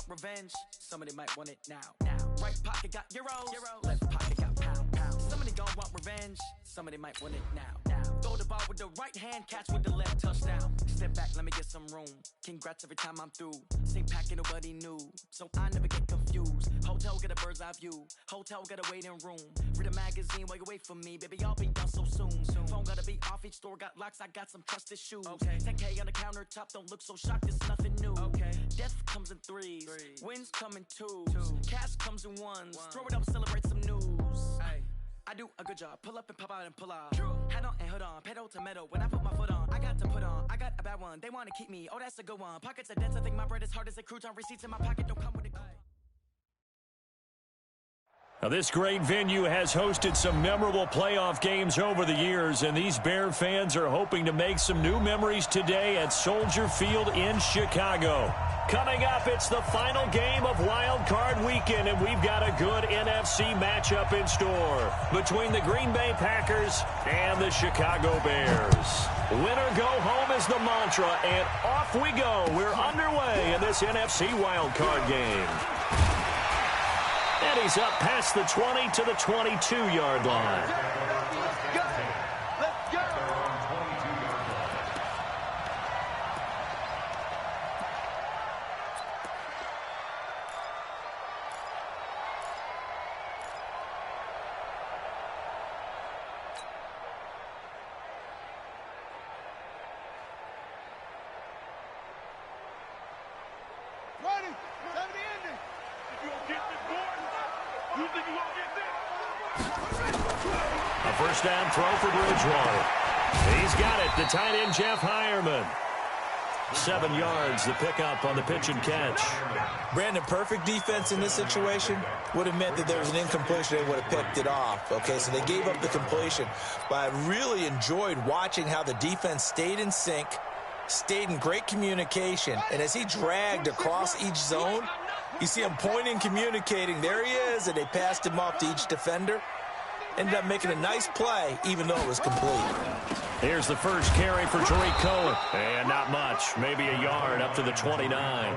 revenge. Somebody might want it now. Right pocket got euros. Left pocket got pound. Somebody gon' want revenge. Somebody might want it now. Throw the ball with the right hand, catch with the left, touchdown. Step back, let me get some room. Congrats every time I'm through. Same packet, nobody knew, so I never get confused. Hotel get a bird's eye view. Hotel got a waiting room. Read a magazine while you wait for me, baby. I'll be done so soon. Phone gotta be off. Each store got locks. I got some trusted shoes. 10K on the countertop. Don't look so shocked. It's nothing new. Death comes in threes. Wins come in twos. Cash comes in ones. Throw it up, celebrate some news. I do a good job. Pull up and pop out and pull out. Head on and hood on. Pedal to metal. When I put my foot on, I got to put on. I got a bad one. They want to keep me. Oh, that's a good one. Pockets are dense. I think my bread is hard as a crouton. Receipts in my pocket don't come with it. Now, this great venue has hosted some memorable playoff games over the years, and these Bear fans are hoping to make some new memories today at Soldier Field in Chicago. Coming up, it's the final game of Wild Card Weekend, and we've got a good NFC matchup in store between the Green Bay Packers and the Chicago Bears. Winner go home is the mantra, and off we go. We're underway in this NFC Wild Card game. And he's up past the 20 to the 22-yard line. Let's go. Ready. Time to end it. If you don't get this board, you think you won't get this? A first down throw for Bridgewater. He's got it. The tight end, Jeff Heuerman. 7 yards, the pickup on the pitch and catch. Brandon, perfect defense in this situation would have meant that there was an incompletion. They would have picked it off. Okay, so they gave up the completion. But I really enjoyed watching how the defense stayed in sync, stayed in great communication. And as he dragged across each zone, you see him pointing, communicating. There he is, and they passed him off to each defender. Ended up making a nice play, even though it was complete. Here's the first carry for Tariq Cohen. And not much, maybe a yard up to the 29.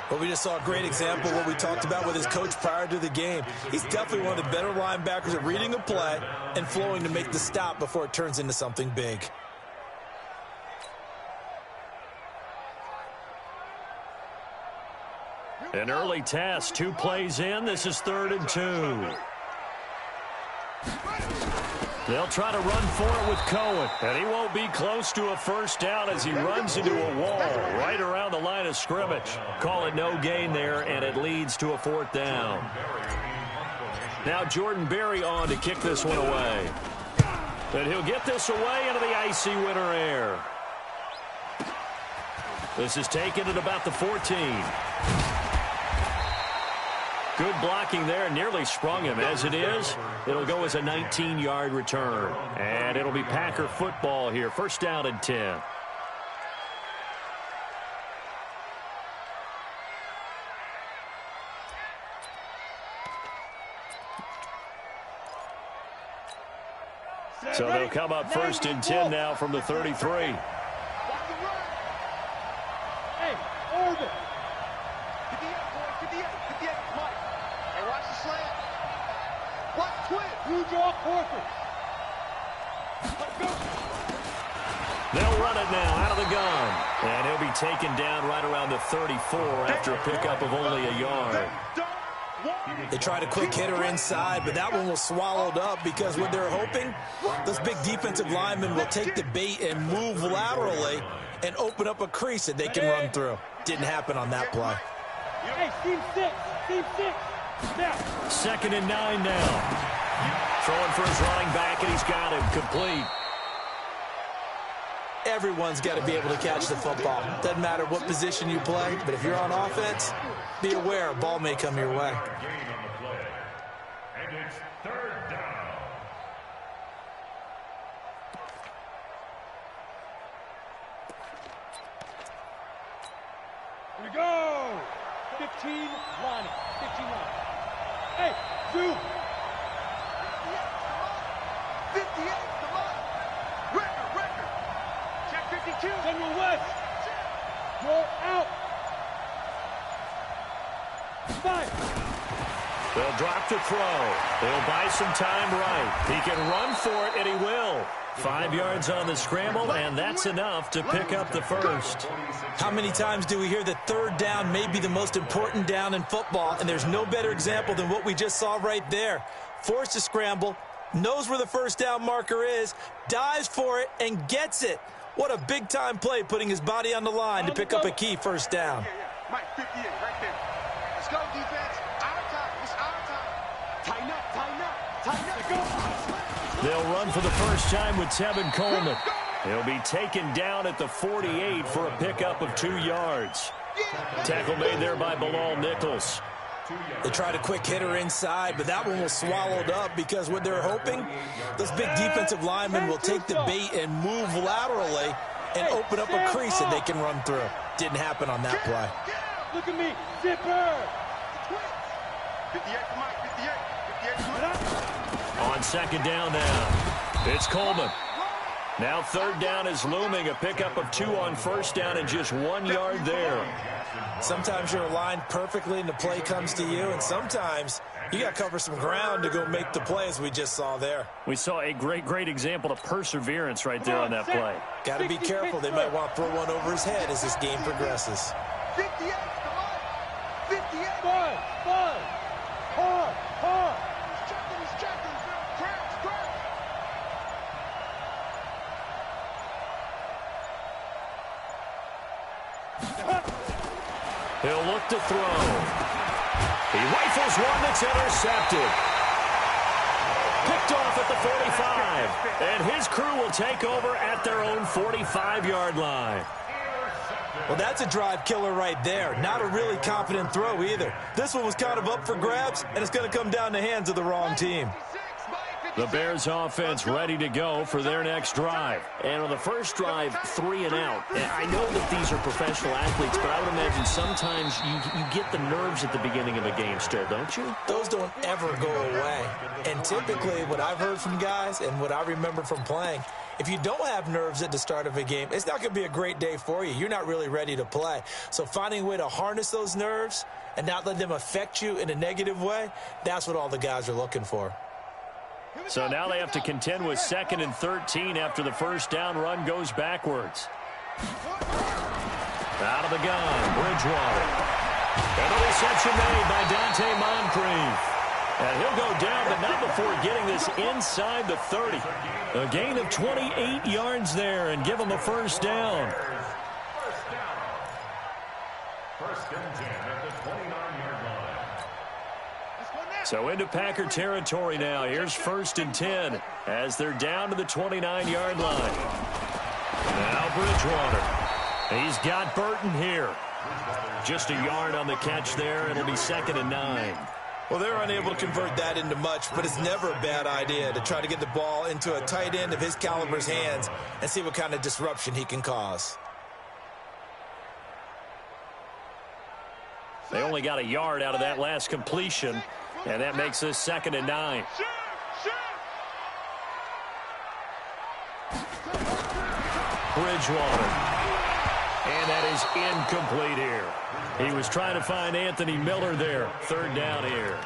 Well, we just saw a great example of what we talked about with his coach prior to the game. He's definitely one of the better linebackers at reading a play and flowing to make the stop before it turns into something big. An early test, 2 plays in. This is 3rd and 2. They'll try to run for it with Cohen, and he won't be close to a first down as he runs into a wall right around the line of scrimmage. Call it no gain there, and it leads to a 4th down. Now Jordan Berry on to kick this one away. And he'll get this away into the icy winter air. This is taken at about the 14. Good blocking there, nearly sprung him. As it is, it'll go as a 19-yard return. And it'll be Packer football here. First down and 10. So they'll come up 1st and 10 now from the 33. Hey, Orbit. Get the end, Mike. Hey, watch the slant. What twist? You draw quarters. Let's go. They'll run it now out of the gun. And he'll be taken down right around the 34 after a pickup of only a yard. They tried a quick hitter inside, but that one was swallowed up because what they're hoping, those big defensive linemen will take the bait and move laterally and open up a crease that they can run through. Didn't happen on that play. Hey, team 6. Now. 2nd and 9 now. Throwing for his running back, and he's got him complete. Everyone's got to be able to catch the football. Doesn't matter what position you play, but if you're on offense, be aware a ball may come your way. And it's 3rd down. Here we go. 15 line. Hey, 2. 58, come on. Record. Check 52. General West. You're out. They'll drop to throw. They'll buy some time right. He can run for it, and he will. 5 yards on the scramble, and that's enough to pick up the first. How many times do we hear that third down may be the most important down in football, and there's no better example than what we just saw right there. Forced to scramble, knows where the first down marker is, dives for it, and gets it. What a big-time play, putting his body on the line to pick up a key first down. Mike, 58, right there. Let's go, defense. Our time. It's our time. Tighten up, tighten up, tighten up. Go. They'll run for the first time with Tevin Coleman. He'll be taken down at the 48 for a pickup of 2 yards. Tackle made there by Bilal Nichols. They tried a quick hitter inside, but that one was swallowed up because what they're hoping, those big defensive linemen will take the bait and move laterally and open up a crease that they can run through. Didn't happen on that play. Look at me. Zipper. 58 for Mike. 58. 58 for Mike. On second down now, it's Coleman. Now third down is looming, a pickup of 2 on first down and just 1 yard there. Sometimes you're aligned perfectly and the play comes to you, and sometimes you got to cover some ground to go make the play, as we just saw there. We saw a great example of perseverance right there on that play. Got to be careful. They might want to throw one over his head as this game progresses. 58, come on. 58. Hard. He's checking. Crouch. He'll look to throw. He rifles one that's intercepted. Picked off at the 45. And his crew will take over at their own 45-yard line. Well, that's a drive killer right there. Not a really confident throw either. This one was kind of up for grabs, and it's going to come down the hands of the wrong team. The Bears offense ready to go for their next drive. And on the first drive, 3 and out. And I know that these are professional athletes, but I would imagine sometimes you get the nerves at the beginning of a game still, don't you? Those don't ever go away. And typically what I've heard from guys and what I remember from playing, if you don't have nerves at the start of a game, it's not going to be a great day for you. You're not really ready to play. So finding a way to harness those nerves and not let them affect you in a negative way, that's what all the guys are looking for. So now they have to contend with 2nd and 13 after the first down run goes backwards. Out of the gun, Bridgewater. And a reception made by Dante Moncrief. And he'll go down, but not before getting this inside the 30. A gain of 28 yards there and give him a first down. First and 10 at the 29-yard line. So into Packer territory now. Here's 1st and 10 as they're down to the 29-yard line. Now Bridgewater. He's got Burton here. Just a yard on the catch there. It'll be 2nd and 9. Well, they're unable to convert that into much, but it's never a bad idea to try to get the ball into a tight end of his caliber's hands and see what kind of disruption he can cause. They only got a yard out of that last completion, and that makes this 2nd and 9. Bridgewater. And that is incomplete here. He was trying to find Anthony Miller there. 3rd down here.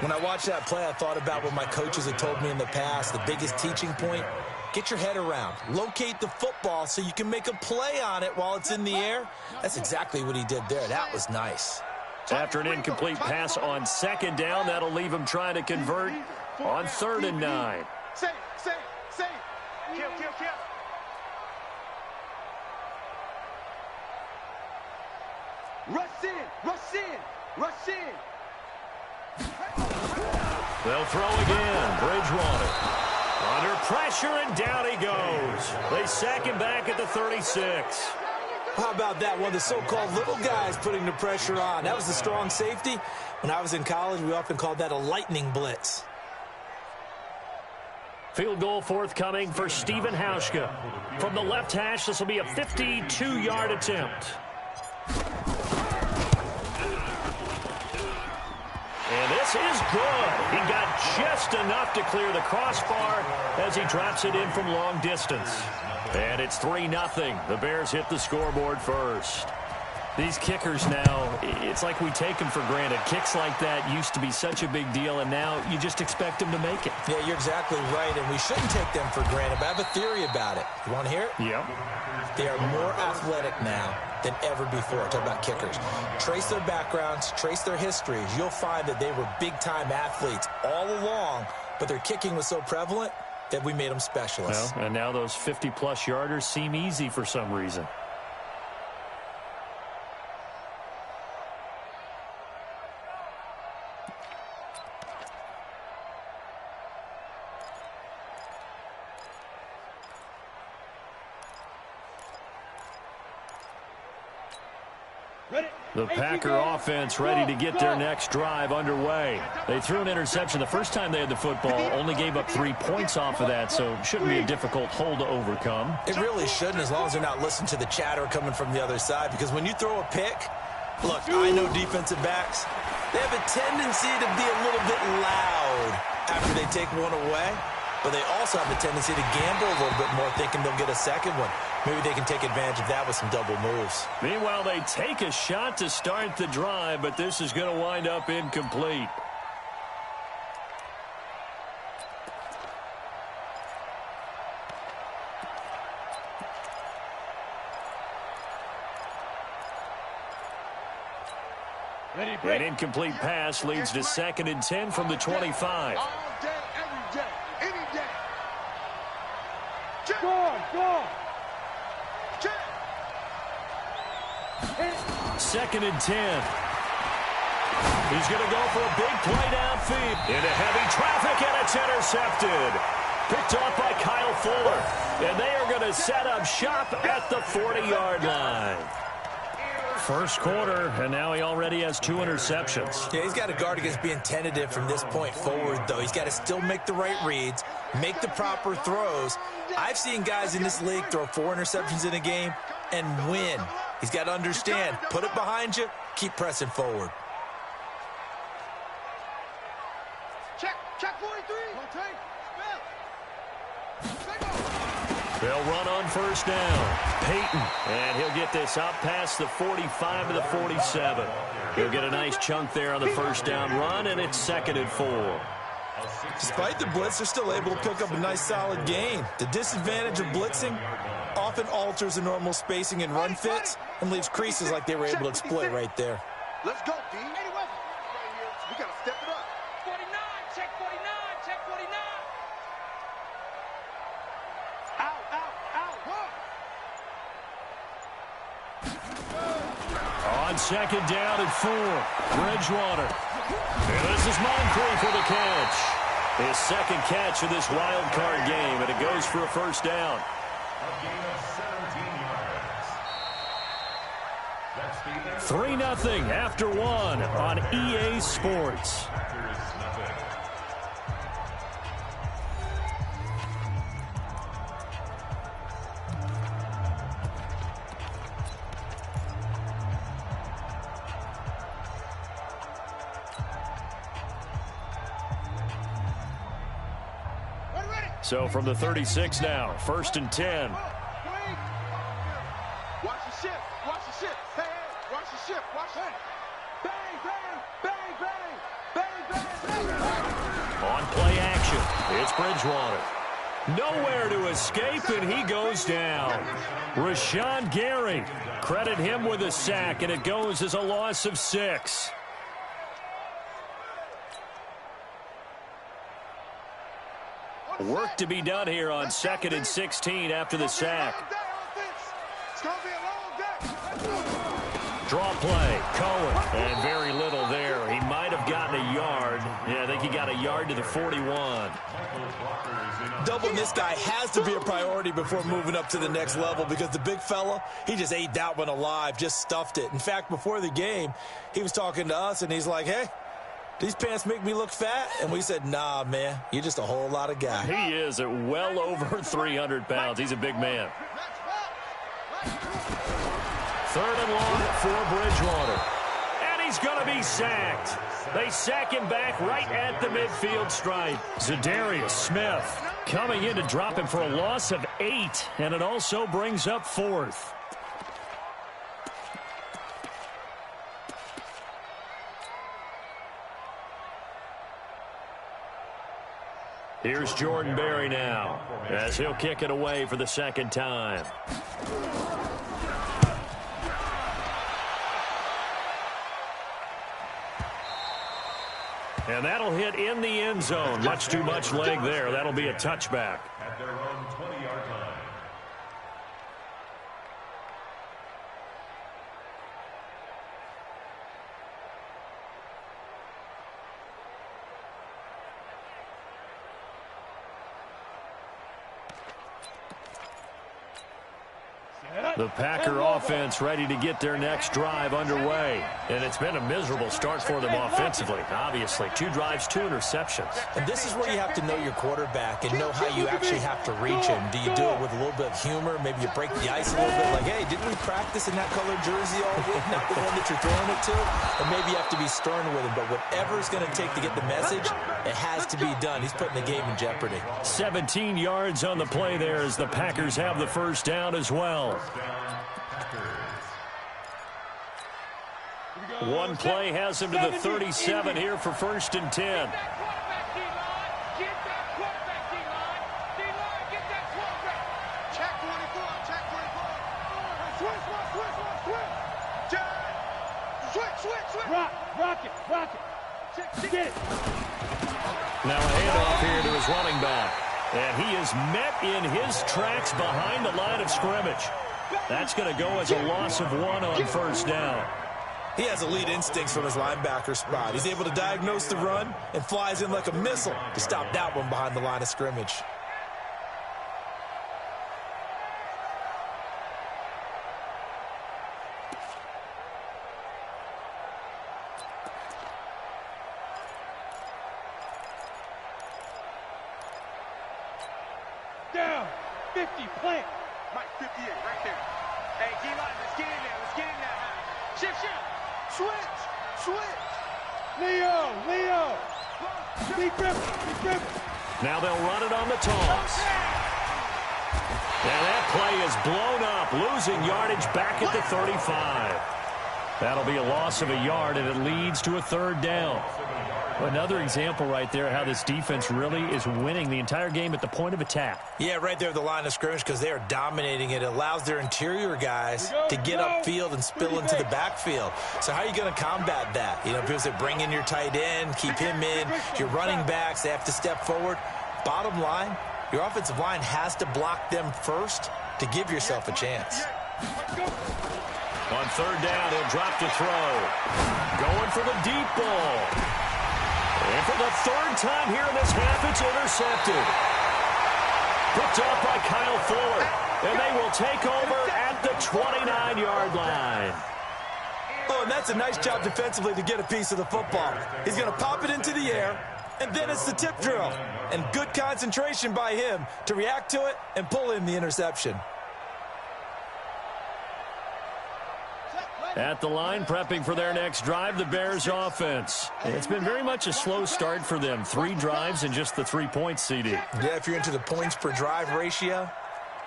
When I watched that play, I thought about what my coaches had told me in the past. The biggest teaching point, get your head around. Locate the football so you can make a play on it while it's in the air. That's exactly what he did there. That was nice. After an incomplete pass on 2nd down, that'll leave him trying to convert on 3rd and 9. Say. Kill. Rush in. They'll throw again. Bridgewater. Under pressure, and down he goes. They sack him back at the 36. How about that? One of the so-called little guys putting the pressure on. That was the strong safety. When I was in college, we often called that a lightning blitz. Field goal forthcoming for Stephen Hauschka. From the left hash, this will be a 52-yard attempt. And this is good. He got just enough to clear the crossbar as he drops it in from long distance. And it's 3-0. The Bears hit the scoreboard first. These kickers now, it's like we take them for granted. Kicks like that used to be such a big deal, and now you just expect them to make it. Yeah, you're exactly right, and we shouldn't take them for granted, but I have a theory about it. You want to hear it? Yep. They are more athletic now than ever before. Talk about kickers. Trace their backgrounds, trace their histories. You'll find that they were big-time athletes all along, but their kicking was so prevalent that we made them specialists. Well, and now those 50-plus yarders seem easy for some reason. The Packer offense ready to get their next drive underway. They threw an interception the first time they had the football, only gave up 3 points off of that, so shouldn't be a difficult hole to overcome. It really shouldn't, as long as they're not listening to the chatter coming from the other side, because when you throw a pick, look, I know defensive backs, they have a tendency to be a little bit loud after they take one away, but they also have a tendency to gamble a little bit more, thinking they'll get a second one. Maybe they can take advantage of that with some double moves. Meanwhile, they take a shot to start the drive, but this is going to wind up incomplete. An incomplete pass leads to 2nd and 10 from the 25. All day, every day, any day. Go. 2nd and 10. He's going to go for a big play downfield. Into heavy traffic, and it's intercepted. Picked off by Kyle Fuller. And they are going to set up shop at the 40-yard line. First quarter, and now he already has 2 interceptions. Yeah, he's got to guard against being tentative from this point forward, though. He's got to still make the right reads, make the proper throws. I've seen guys in this league throw 4 interceptions in a game and win. He's got to understand, put it behind you, keep pressing forward. Check 43. They'll run on first down. Peyton, and he'll get this up past the 45 to the 47. He'll get a nice chunk there on the first down run, and it's 2nd and 4. Despite the blitz, they're still able to pick up a nice solid gain. The disadvantage of blitzing often alters the normal spacing and run fits and leaves creases like they were able to exploit right there. Let's go, D. We got to step it up. 49, check 49, check 49. Out. On 2nd down and 4, Bridgewater. And this is Moncrief for the catch. His 2nd catch of this wild card game, and it goes for a first down. A gain of 17 yards. 3-0 after 1 on EA Sports. So from the 36 now, 1st and 10. Watch the shift. Hey, watch the shift. Bang. On play action, it's Bridgewater. Nowhere to escape, and he goes down. Rashawn Gary, credit him with a sack, and it goes as a loss of 6. Work to be done here on 2nd and 16 after the sack. Draw play, Cohen, and very little there. He might have gotten a yard. Yeah, I think he got a yard to the 41. Doubling this guy has to be a priority before moving up to the next level, because the big fella, he just ate that one alive, just stuffed it. In fact, before the game, he was talking to us, and he's like, hey, these pants make me look fat? And we said, nah, man, you're just a whole lot of guy. He is at well over 300 pounds. He's a big man. 3rd and long for Bridgewater. And he's going to be sacked. They sack him back right at the midfield stripe. Zadarius Smith coming in to drop him for a loss of 8. And it also brings up 4th. Here's Jordan Berry now, as he'll kick it away for the second time. And that'll hit in the end zone. Much too much leg there. That'll be a touchback. At their own 20-yard line. The Packer offense ready to get their next drive underway. And it's been a miserable start for them offensively. Obviously, 2 drives, 2 interceptions. And this is where you have to know your quarterback and know how you actually have to reach him. Do you do it with a little bit of humor? Maybe you break the ice a little bit. Like, hey, didn't we practice in that colored jersey all week? Not the one that you're throwing it to? And maybe you have to be stern with him. But whatever it's going to take to get the message, it has to be done. He's putting the game in jeopardy. 17 yards on the play there as the Packers have the first down as well. One play has him to the 37 here for 1st and 10. Get that quarterback, D-line. D-line, get that quarterback. Check 24, check 24. Switch. Rock it. Get it. Now a handoff here to his running back. And he is met in his tracks behind the line of scrimmage. That's going to go as a loss of 1 on 1st down. He has elite instincts from his linebacker spot. He's able to diagnose the run and flies in like a missile to stop that one behind the line of scrimmage. Down. 50, plant. Mike 58, right there. Hey, D-line, let's get in there. Shift. Switch. Leo. Big Griffin. Now they'll run it on the toss. And that play is blown up, losing yardage back at the 35. That'll be a loss of a yard, and it leads to a 3rd down. Another example right there how this defense really is winning the entire game at the point of attack. Yeah, right there at the line of scrimmage because they are dominating it. It allows their interior guys to get upfield and spill into the backfield. So how are you going to combat that? You know, because they bring in your tight end, keep him in. Your running backs, they have to step forward. Bottom line, your offensive line has to block them first to give yourself a chance. On 3rd down, he'll drop to throw. Going for the deep ball. And for the 3rd time here in this half, it's intercepted. Picked off by Kyle Fuller. And they will take over at the 29-yard line. Oh, and that's a nice job defensively to get a piece of the football. He's going to pop it into the air, and then it's the tip drill. And good concentration by him to react to it and pull in the interception. At the line, prepping for their next drive, the Bears offense. It's been very much a slow start for them. 3 drives and just the 3 points, CD. Yeah, if you're into the points per drive ratio,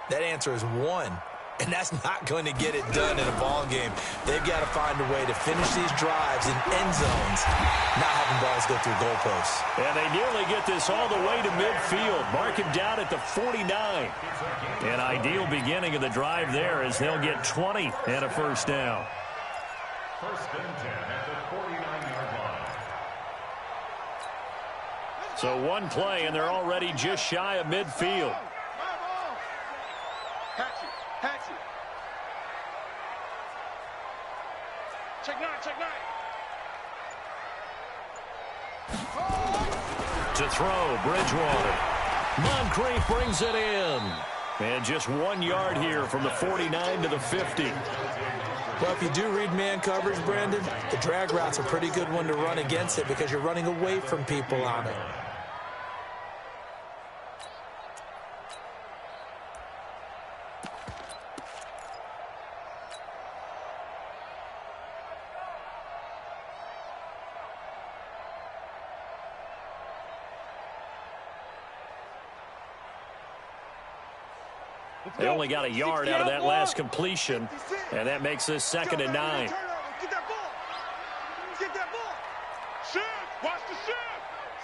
that answer is 1. And that's not going to get it done in a ball game. They've got to find a way to finish these drives in end zones, not having balls go through goalposts. And they nearly get this all the way to midfield. Mark him down at the 49. An ideal beginning of the drive there as they'll get 20 and a 1st down. 1st and 10 at the 49-yard line. So 1 play, and they're already just shy of midfield. Hatch it. Check 9. To throw, Bridgewater. Moncrief brings it in. And just 1 yard here from the 49 to the 50. Well, if you do read man coverage, Brandon, the drag route's a pretty good one to run against it because you're running away from people on it. They only got a yard out of that last completion, and that makes this 2nd and 9. Get that ball. Shift. Watch the shift.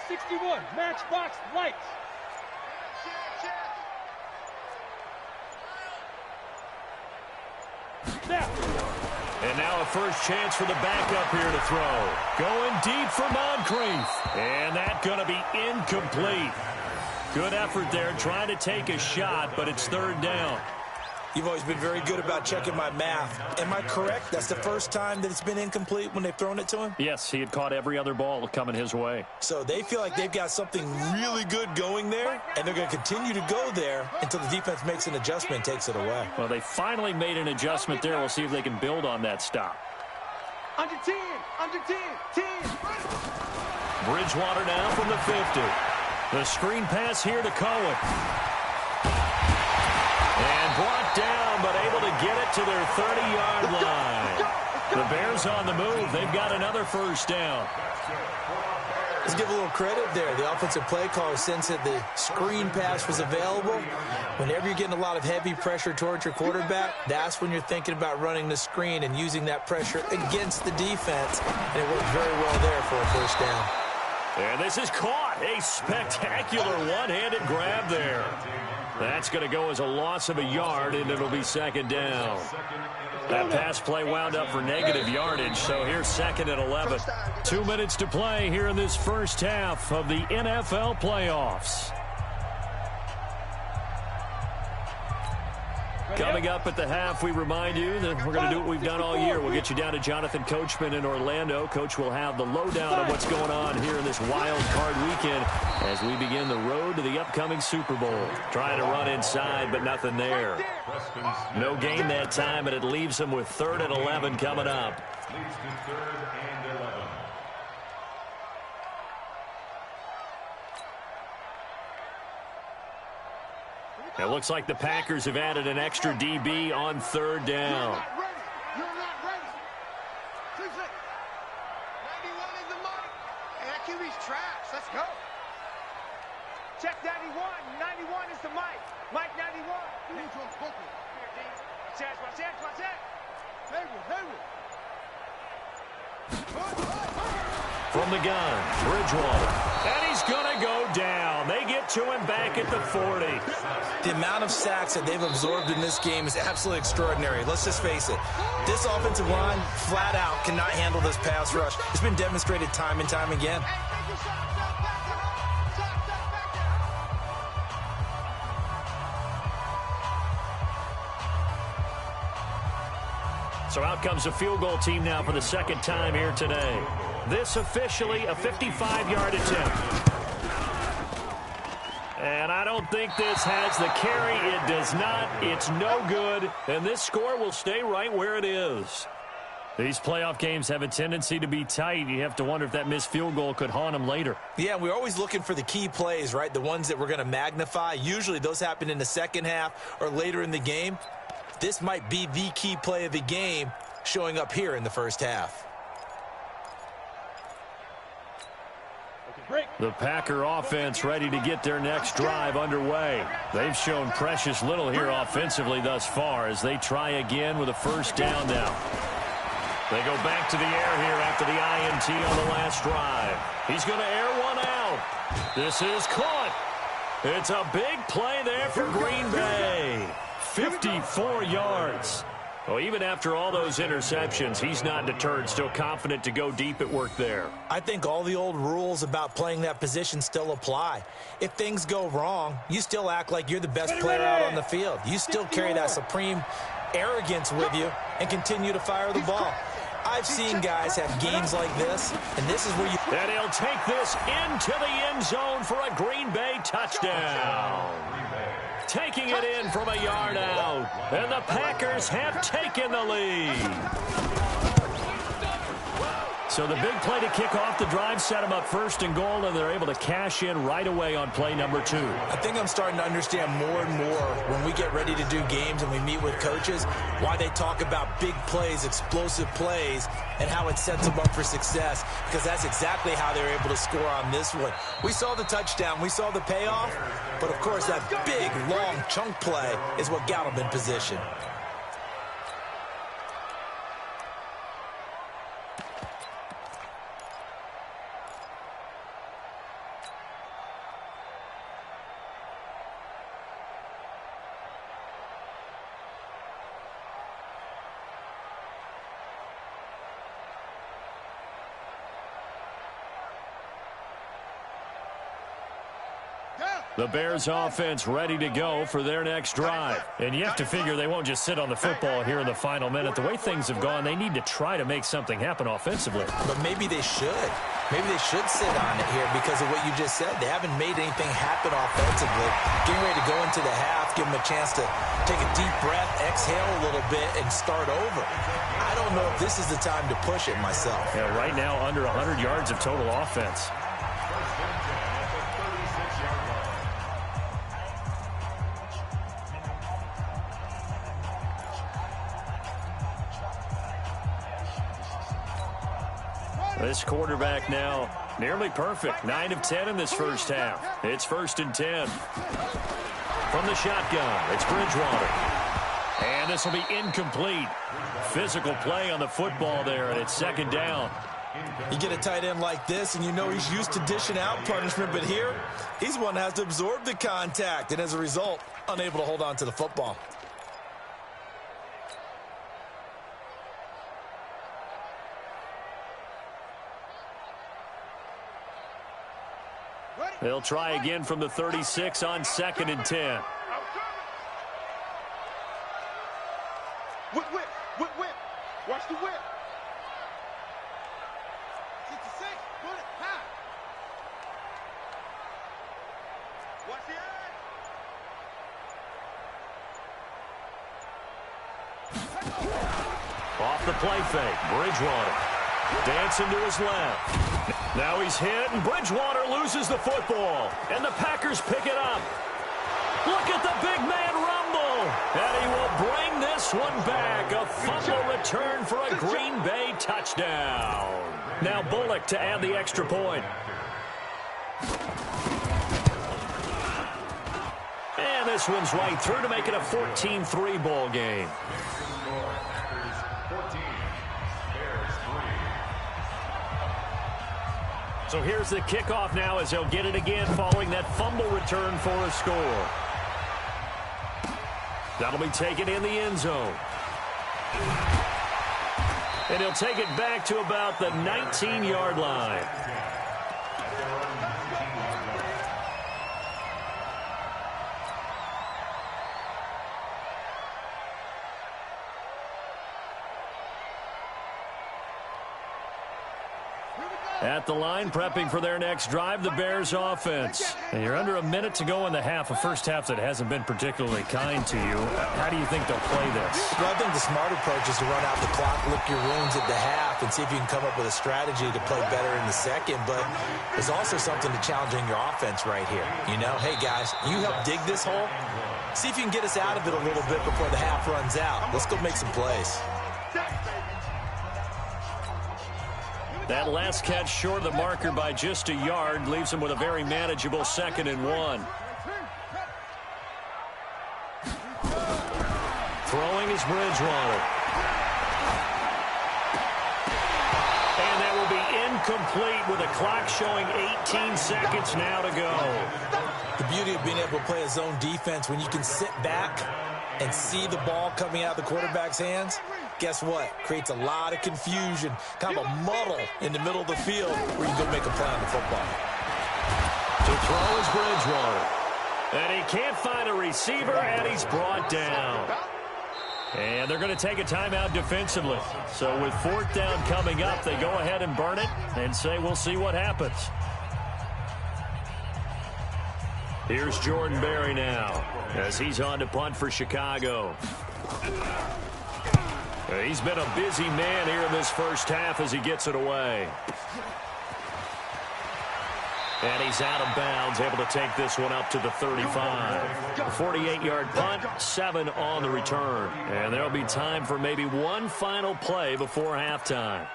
61, matchbox lights. And now a first chance for the backup here to throw. Going deep for Moncrief. And that's going to be incomplete. Good effort there, trying to take a shot, but it's third down. You've always been very good about checking my math. Am I correct? That's the first time that it's been incomplete when they've thrown it to him? Yes, he had caught every other ball coming his way. So they feel like they've got something really good going there, and they're going to continue to go there until the defense makes an adjustment and takes it away. Well, they finally made an adjustment there. We'll see if they can build on that stop. Under 10, under 10, 10. Bridgewater now from the 50. The screen pass here to Cohen. And brought down, but able to get it to their 30-yard line. The Bears on the move. They've got another first down. Let's give a little credit there. The offensive play caller, since that the screen pass was available, whenever you're getting a lot of heavy pressure towards your quarterback, that's when you're thinking about running the screen and using that pressure against the defense. And it worked very well there for a first down. And this is caught. A spectacular one-handed grab there. That's going to go as a loss of a yard, and it'll be second down. That pass play wound up for negative yardage, so here's second and 11. 2 minutes to play here in this first half of the NFL playoffs. Coming up at the half, we remind you that we're going to do what we've done all year. We'll get you down to Jonathan Coachman in Orlando. Coach will have the lowdown of what's going on here in this wild card weekend as we begin the road to the upcoming Super Bowl. Trying to run inside, but nothing there. No gain that time, and it leaves them with 3rd and 11 coming up. Leads to 3rd and 11. It looks like the Packers have added an extra DB on 3rd down. You're not ready. 91 is the mic. And that QB's trash. Let's go. Check 91. 91 is the mic. Mike 91. Watch that. From the gun, Bridgewater. And he's going to go down. They get to him back at the 40. The amount of sacks that they've absorbed in this game is absolutely extraordinary. Let's just face it. This offensive line, flat out, cannot handle this pass rush. It's been demonstrated time and time again. So out comes a field goal team now for the second time here today. This officially a 55-yard attempt. And I don't think this has the carry. It does not. It's no good. And this score will stay right where it is. These playoff games have a tendency to be tight. You have to wonder if that missed field goal could haunt them later. Yeah, we're always looking for the key plays, right? The ones that we're going to magnify. Usually those happen in the second half or later in the game. This might be the key play of the game showing up here in the first half. The Packer offense ready to get their next drive underway. They've shown precious little here offensively thus far as they try again with a first down now. They go back to the air here after the INT on the last drive. He's going to air one out. This is caught. It's a big play there for Green Bay. 54 yards. Well, even after all those interceptions, he's not deterred, still confident to go deep at work there. I think all the old rules about playing that position still apply. If things go wrong, you still act like you're the best player out on the field. You still carry that supreme arrogance with you and continue to fire the ball. I've seen guys have games like this, and this is where you... And he'll take this into the end zone for a Green Bay touchdown. Taking it in from a yard out. And the Packers have taken the lead. So the big play to kick off the drive set them up 1st and goal, and they're able to cash in right away on play number 2. I think I'm starting to understand more and more when we get ready to do games and we meet with coaches why they talk about big plays, explosive plays, and how it sets them up for success, because that's exactly how they're able to score on this one. We saw the touchdown, we saw the payoff, but of course that big, long chunk play is what got them in position. The Bears offense ready to go for their next drive. And you have to figure they won't just sit on the football here in the final minute. The way things have gone, they need to try to make something happen offensively. But maybe they should. Maybe they should sit on it here because of what you just said. They haven't made anything happen offensively. Getting ready to go into the half, give them a chance to take a deep breath, exhale a little bit, and start over. I don't know if this is the time to push it myself. Yeah, right now, under 100 yards of total offense. This quarterback now nearly perfect. 9 of 10 in this first half. It's 1st and 10. From the shotgun, it's Bridgewater. And this will be incomplete. Physical play on the football there, and it's 2nd down. You get a tight end like this, and you know he's used to dishing out punishment, but here, he's one that has to absorb the contact, and as a result, unable to hold on to the football. They'll try again from the 36 on 2nd and 10. Whip, whip, whip, whip. Watch the whip. 66, put it high. Watch the edge. Off the play fake, Bridgewater. Dancing to his left. Now he's hit, and Bridgewater loses the football. And the Packers pick it up. Look at the big man rumble. And he will bring this one back. A fumble return for a Green Bay touchdown. Now Bullock to add the extra point. And this one's right through to make it a 14-3 ball game. So here's the kickoff now as he'll get it again following that fumble return for a score. That'll be taken in the end zone. And he'll take it back to about the 19-yard line. At the line, prepping for their next drive, the Bears offense. And you're under a minute to go in the half, a first half that hasn't been particularly kind to you. How do you think they'll play this? Well, I think the smart approach is to run out the clock, lick your wounds at the half, and see if you can come up with a strategy to play better in the second. But there's also something to challenging your offense right here. You know, hey, guys, you help dig this hole. See if you can get us out of it a little bit before the half runs out. Let's go make some plays. That last catch short of the marker by just a yard leaves him with a very manageable 2nd and 1. Throwing is Bridgewater. And that will be incomplete with the clock showing 18 seconds now to go. The beauty of being able to play a zone defense when you can sit back and see the ball coming out of the quarterback's hands, guess what? Creates a lot of confusion, kind of a muddle in the middle of the field where you can go make a play on the football. To throw is Bridgewater. And he can't find a receiver, and he's brought down. And they're going to take a timeout defensively. So with 4th down coming up, they go ahead and burn it and say we'll see what happens. Here's Jordan Berry now as he's on to punt for Chicago. He's been a busy man here in this first half as he gets it away. And he's out of bounds, able to take this one up to the 35. A 48-yard punt, 7 on the return. And there'll be time for maybe one final play before halftime.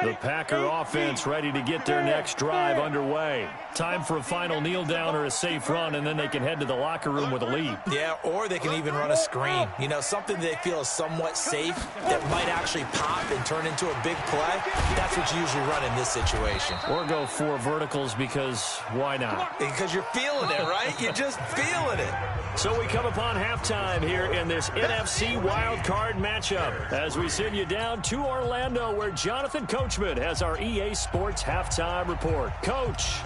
The Packer offense ready to get their next drive underway. Time for a final kneel down or a safe run, and then they can head to the locker room with a lead. Yeah, or they can even run a screen. You know, something they feel is somewhat safe that might actually pop and turn into a big play. That's what you usually run in this situation. Or go 4 verticals because why not? Because you're feeling it, right? You're just feeling it. So we come upon halftime here in this NFC wildcard matchup as we send you down to Orlando where Jonathan Kevin Coachman has our EA Sports halftime report. Coach.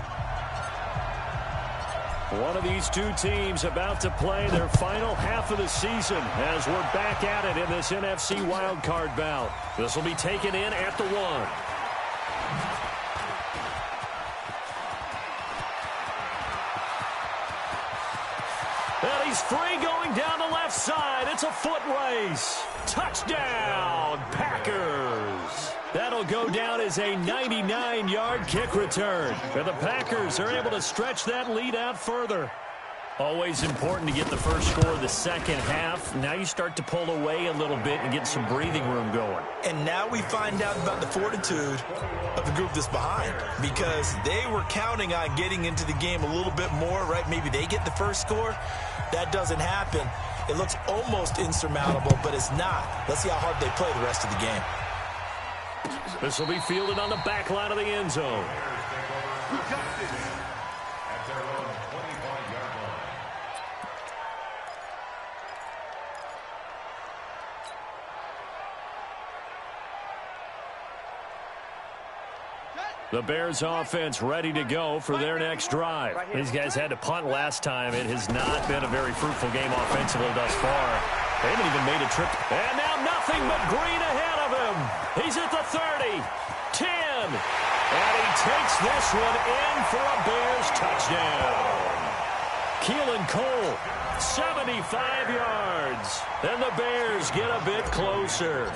One of these two teams about to play their final half of the season as we're back at it in this NFC wildcard bout. This will be taken in at the 1. And he's free going down the left side. It's a foot race. Touchdown, Packers. That'll go down as a 99-yard kick return. And the Packers are able to stretch that lead out further. Always important to get the first score of the second half. Now you start to pull away a little bit and get some breathing room going. And now we find out about the fortitude of the group that's behind, because they were counting on getting into the game a little bit more, right? Maybe they get the first score. That doesn't happen. It looks almost insurmountable, but it's not. Let's see how hard they play the rest of the game. This will be fielded on the back line of the end zone. The Bears offense ready to go for their next drive. These guys had to punt last time. It has not been a very fruitful game offensively thus far. They haven't even made a trip. And now nothing but green ahead of him. He's at the 30, 10, and he takes this one in for a Bears touchdown. Keelan Cole, 75 yards. And the Bears get a bit closer.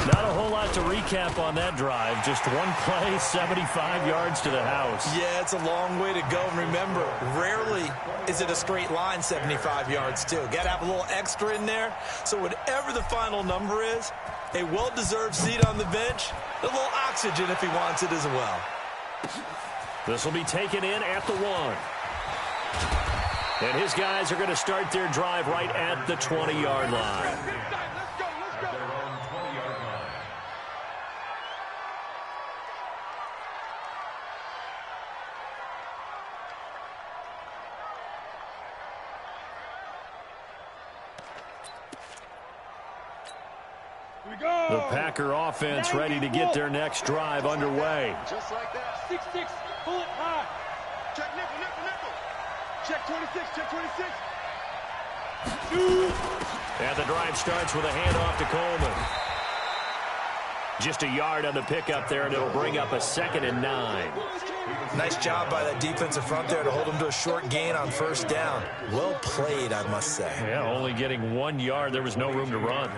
Not a whole lot to recap on that drive. Just one play, 75 yards to the house. Yeah, it's a long way to go. And remember, rarely is it a straight line 75 yards, too. Got to have a little extra in there. So whatever the final number is, a well-deserved seat on the bench, a little oxygen if he wants it as well. This will be taken in at the 1. And his guys are going to start their drive right at the 20-yard line. The Packer offense ready to get their next drive underway. Just like that. 6-6, pull it high. Check nickel, nickel, nickel. Check 26, check 26. And the drive starts with a handoff to Coleman. Just a yard on the pickup there, and it'll bring up a 2nd and 9. Nice job by that defensive front there to hold him to a short gain on first down. Well played, I must say. Yeah, only getting 1 yard. There was no room to run.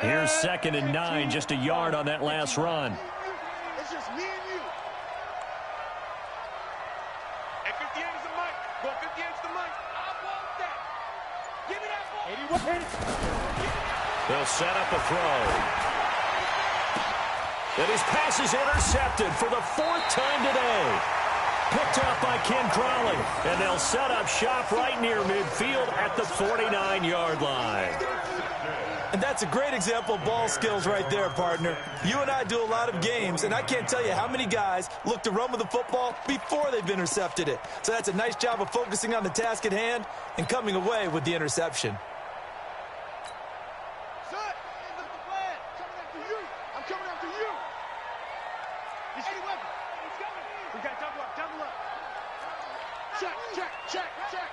Here's 2nd and 9, just a yard on that last run. It's just me and you. At 58 is the mic. Go 58 is the mic. I want that. Give me that ball. 81. They'll set up a throw. And his pass is intercepted for the 4th time today. Picked up by Ken Crawley. And they'll set up shop right near midfield at the 49-yard line. And that's a great example of ball skills right there, partner. You and I do a lot of games, and I can't tell you how many guys look to run with the football before they've intercepted it. So that's a nice job of focusing on the task at hand and coming away with the interception. Son, look at the flag. Coming after you. I'm coming after you. He's 80 weapon. He's coming. We got double up, double up. Check, check, check, check.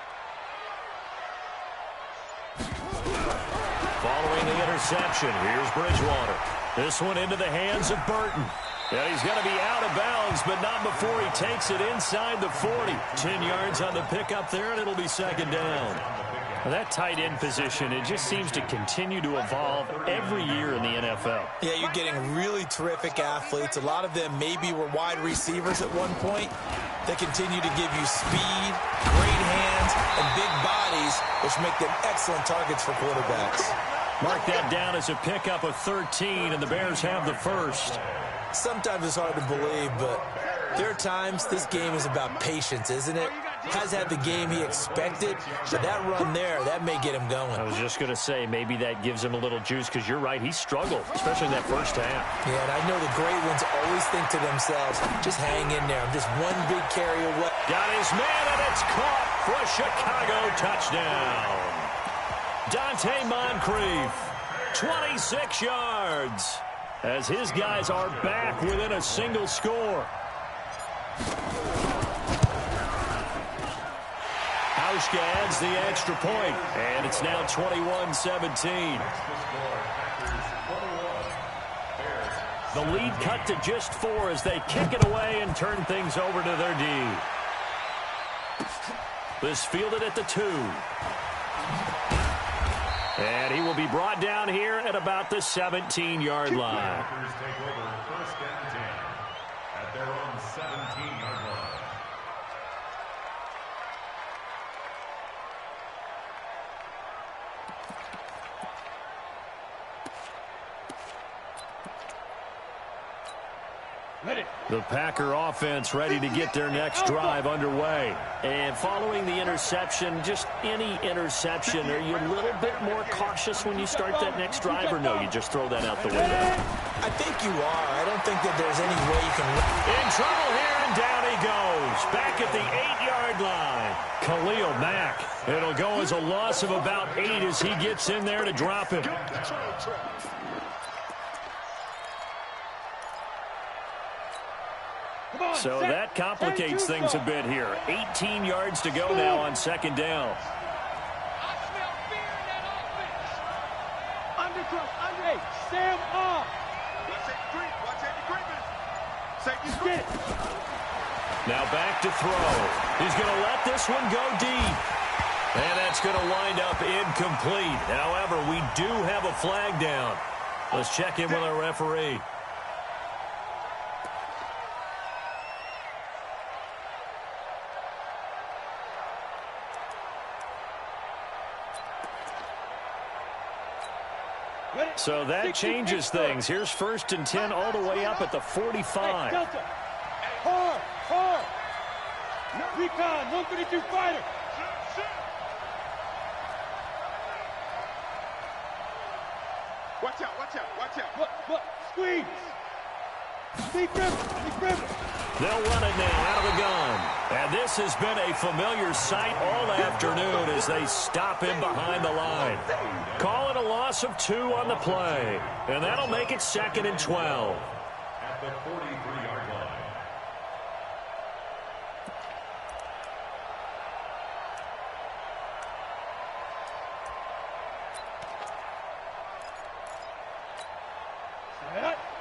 Following the interception, here's Bridgewater. This one into the hands of Burton. And he's going to be out of bounds, but not before he takes it inside the 40. 10 yards on the pickup there, and it'll be 2nd down. Well, that tight end position, it just seems to continue to evolve every year in the NFL. Yeah, you're getting really terrific athletes. A lot of them maybe were wide receivers at one point. They continue to give you speed, great hands, and big bodies, which make them excellent targets for quarterbacks. Mark that down as a pickup of 13, and the Bears have the first. Sometimes it's hard to believe, but there are times this game is about patience, isn't it? has had the game he expected, but that run there, that may get him going. I was just going to say, maybe that gives him a little juice, because you're right, he struggled, especially in that first half. Yeah, and I know the great ones always think to themselves, just hang in there. I'm just one big carry away. Got his man, and it's caught for a Chicago touchdown. Dante Moncrief, 26 yards, as his guys are back within a single score. Hauschka adds the extra point, and it's now 21-17. The lead cut to just 4 as they kick it away and turn things over to their D. This fielded at the 2. And he will be brought down here at about the 17-yard line. Packers take over first and 10 at their own 17-yard line. The Packer offense ready to get their next drive underway. And following the interception, just any interception, are you a little bit more cautious when you start that next drive, or no, you just throw that out the window? I think you are. I don't think that there's any way you can... In trouble here, and down he goes. Back at the 8-yard line. Khalil Mack. It'll go as a loss of about 8 as he gets in there to drop him. So that complicates things a bit here. 18 yards to go now on second down. I smell fear in that offense. Undercross, under. Hey, Sam off. Watch Andy Griffin. Safety screen. Now back to throw. He's going to let this one go deep. And that's going to wind up incomplete. However, we do have a flag down. Let's check in with our referee. So that changes things. Here's first and 10 all the way up at the 45. Hey, Delta. Hard. Recon, 132 fighter. Watch out. Look. Squeeze. Deep river. They'll run it now out of the gun. And this has been a familiar sight all afternoon as they stop him behind the line. Call it a loss of 2 on the play. And that'll make it second and 12. At the 43-yard line.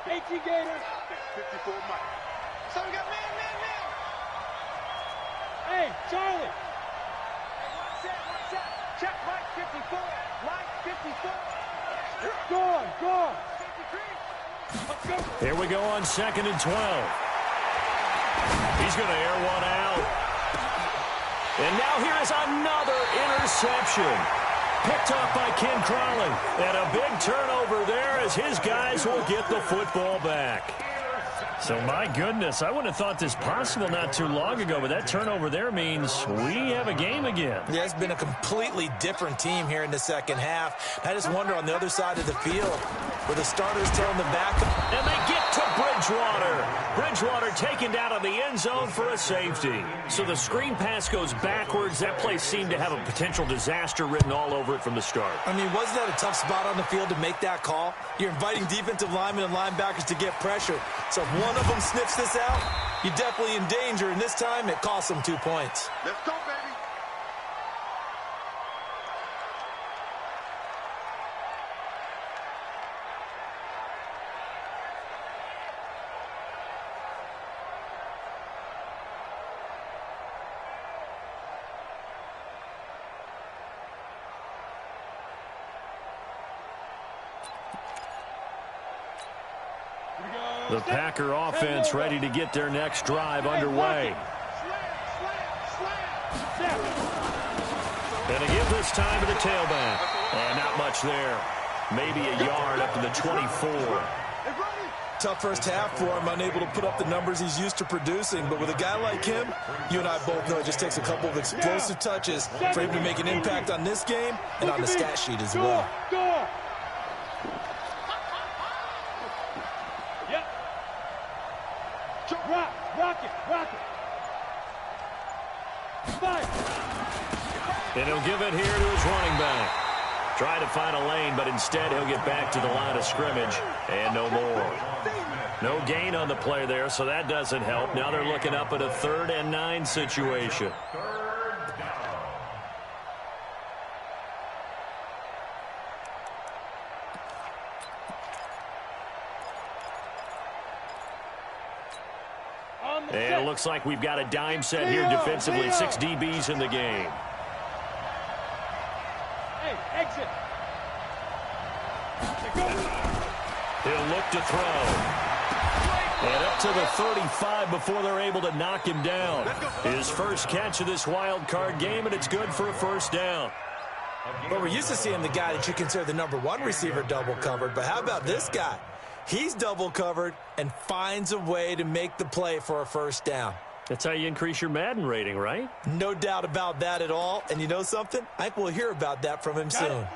HE Gators. 54 Mike. So we got man. Hey, Charlie. Hey, watch out. Check Mike 54. Mike 54. Go on. Let's go. Here we go on second and 12. He's going to air one out. And now here is another interception. Picked off by Ken Crawley. And a big turnover there as his guys will get the football back. So, my goodness, I wouldn't have thought this possible not too long ago, but that turnover there means we have a game again. Yeah, it's been a completely different team here in the second half. I just wonder on the other side of the field where the starters telling the backup. And they get to Bridgewater. Bridgewater taken down in the end zone for a safety. So the screen pass goes backwards. That play seemed to have a potential disaster written all over it from the start. I mean, wasn't that a tough spot on the field to make that call? You're inviting defensive linemen and linebackers to get pressure. So if one of them sniffs this out, you're definitely in danger. And this time, it costs them 2 points. Let's go, baby. The Packer offense ready to get their next drive underway. And a give this time to the tailback. And not much there. Maybe a yard up to the 24. Tough first half for him, unable to put up the numbers he's used to producing. But with a guy like him, you and I both know it just takes a couple of explosive touches for him to make an impact on this game and on the stat sheet as well. Yep. Rock it. Five. And he'll give it here to his running back. Trying to find a lane, but instead he'll get back to the line of scrimmage and no more. No gain on the play there, so that doesn't help. Now they're looking up at a 3rd and 9 situation. And it looks like we've got a dime set here defensively. 6 DBs in the game. Hey, exit. He'll look to throw. And up to the 35 before they're able to knock him down. His first catch of this wild card game, and it's good for a first down. But we're used to seeing the guy that you consider the #1 receiver double covered. But how about this guy? He's double covered and finds a way to make the play for a first down. That's how you increase your Madden rating, right? No doubt about that at all. And you know something? I think we'll hear about that from him soon.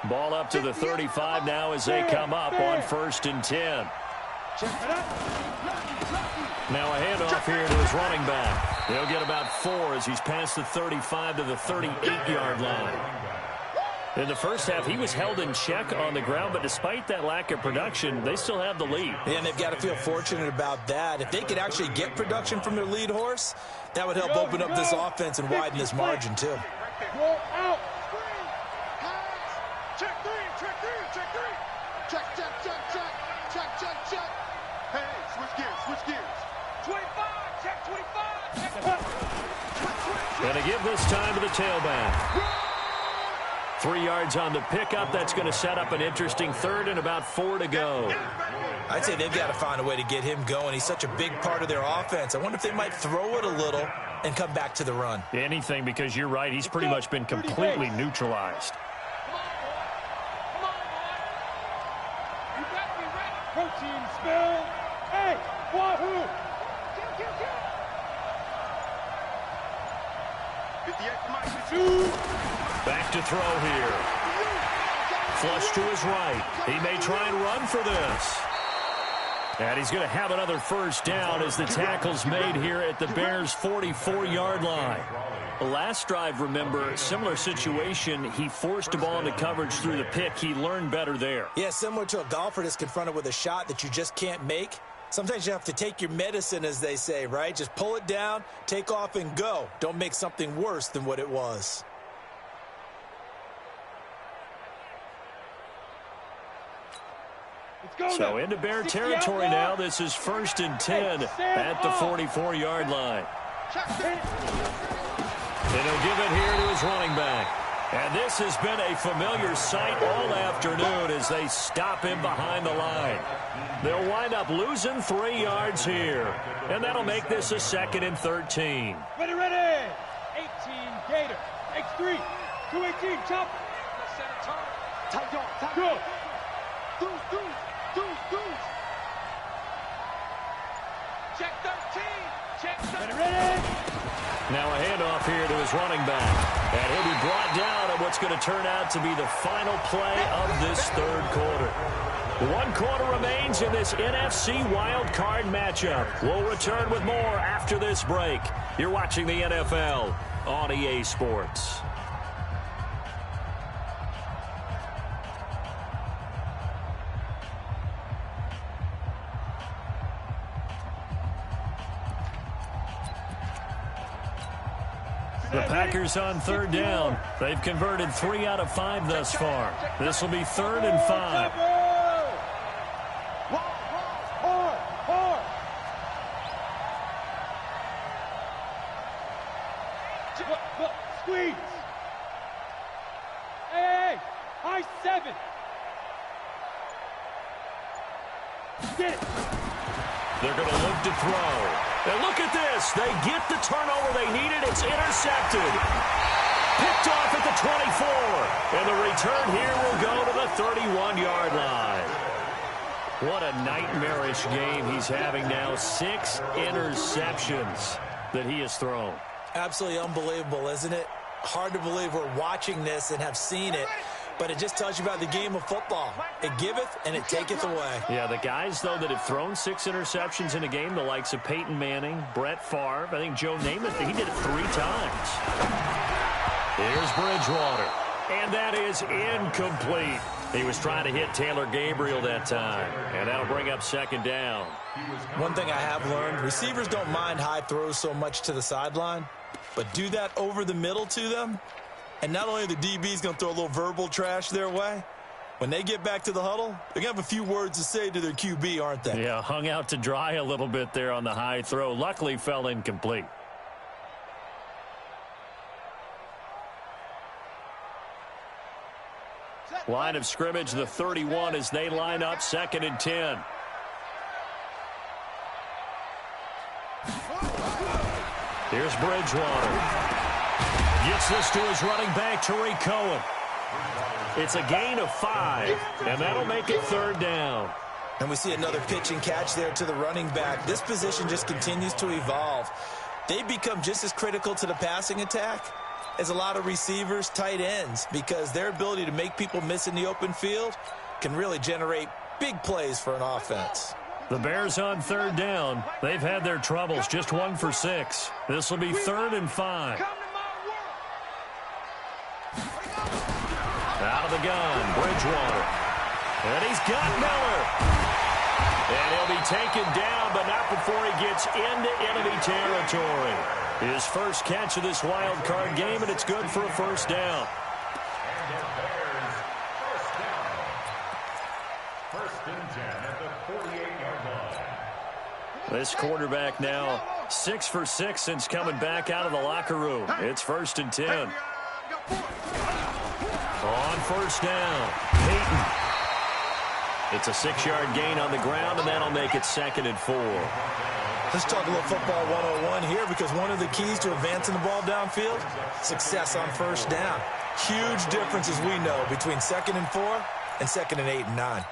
Ball up to the 35 now as they come up on 1st and 10. Now a handoff here to his running back. He'll get about 4 as he's past the 35 to the 38-yard line. In the first half, he was held in check on the ground, but despite that lack of production, they still have the lead. And they've got to feel fortunate about that. If they could actually get production from their lead horse, that would help open up this offense and widen this margin, too. Roll out. Check three. Check. Hey, switch gears. 25, check 25. And to give this time to the tailback. 3 yards on the pickup. That's going to set up an interesting 3rd and about 4 to go. I'd say they've got to find a way to get him going. He's such a big part of their offense. I wonder if they might throw it a little and come back to the run. Anything, because you're right. He's pretty much been completely neutralized. Protein spill. Hey, wahoo. Back to throw here. Flush to his right. He may try and run for this. And he's going to have another first down as the tackle's made here at the Bears' 44-yard line. The last drive, remember, similar situation. He forced a ball into coverage through the pick. He learned better there. Yeah, similar to a golfer that's confronted with a shot that you just can't make. Sometimes you have to take your medicine, as they say, right? Just pull it down, take off, and go. Don't make something worse than what it was. So into Bear territory now. This is 1st and 10 at the 44-yard line. And he'll give it here to his running back. And this has been a familiar sight all afternoon as they stop him behind the line. They'll wind up losing 3 yards here. And that'll make this a 2nd and 13. Ready. 18 Gator. X3. 218 chopper. Tight dog. Good. Deuce. Check 13. Check 13. Ready. Now a handoff here to his running back. And he'll be brought down at what's going to turn out to be the final play of this 3rd quarter. 1 quarter remains in this NFC Wild Card matchup. We'll return with more after this break. You're watching the NFL on EA Sports. The Packers on 3rd down. They've converted 3 out of 5 thus far. This will be 3rd and 5. Hard. Squeeze. Hey. High 7. Get it. They're going to look to throw. And look at this. They get the turnover they needed. It's intercepted. Picked off at the 24. And the return here will go to the 31-yard line. What a nightmarish game he's having now. 6 interceptions that he has thrown. Absolutely unbelievable, isn't it? Hard to believe we're watching this and have seen it, but it just tells you about the game of football. It giveth and it taketh away. Yeah, the guys, though, that have thrown 6 interceptions in a game, the likes of Peyton Manning, Brett Favre, I think Joe Namath, he did it 3 times. Here's Bridgewater, and that is incomplete. He was trying to hit Taylor Gabriel that time, and that'll bring up 2nd down. One thing I have learned, receivers don't mind high throws so much to the sideline, but do that over the middle to them, and not only are the DBs going to throw a little verbal trash their way, when they get back to the huddle, they're going to have a few words to say to their QB, aren't they? Yeah, hung out to dry a little bit there on the high throw. Luckily fell incomplete. Line of scrimmage, the 31 as they line up, 2nd and 10. Here's Bridgewater. Gets this to his running back, Tariq Cohen. It's a gain of 5, and that'll make it 3rd down. And we see another pitch and catch there to the running back. This position just continues to evolve. They become just as critical to the passing attack as a lot of receivers, tight ends, because their ability to make people miss in the open field can really generate big plays for an offense. The Bears on 3rd down. They've had their troubles, just 1 for 6. This will be 3rd and 5. Out of the gun, Bridgewater. And he's got Miller. And he'll be taken down, but not before he gets into enemy territory. His first catch of this wild card game, and it's good for a 1st down. And the Bears, 1st down. 1st and 10 at the 48-yard line. This quarterback now 6 for 6 since coming back out of the locker room. It's 1st and 10. On 1st down, Peyton. It's a 6-yard gain on the ground, and that'll make it 2nd and 4. Let's talk a little football 101 here, because one of the keys to advancing the ball downfield, success on 1st down. Huge difference, as we know, between 2nd and 4 and 2nd and 8 and 9.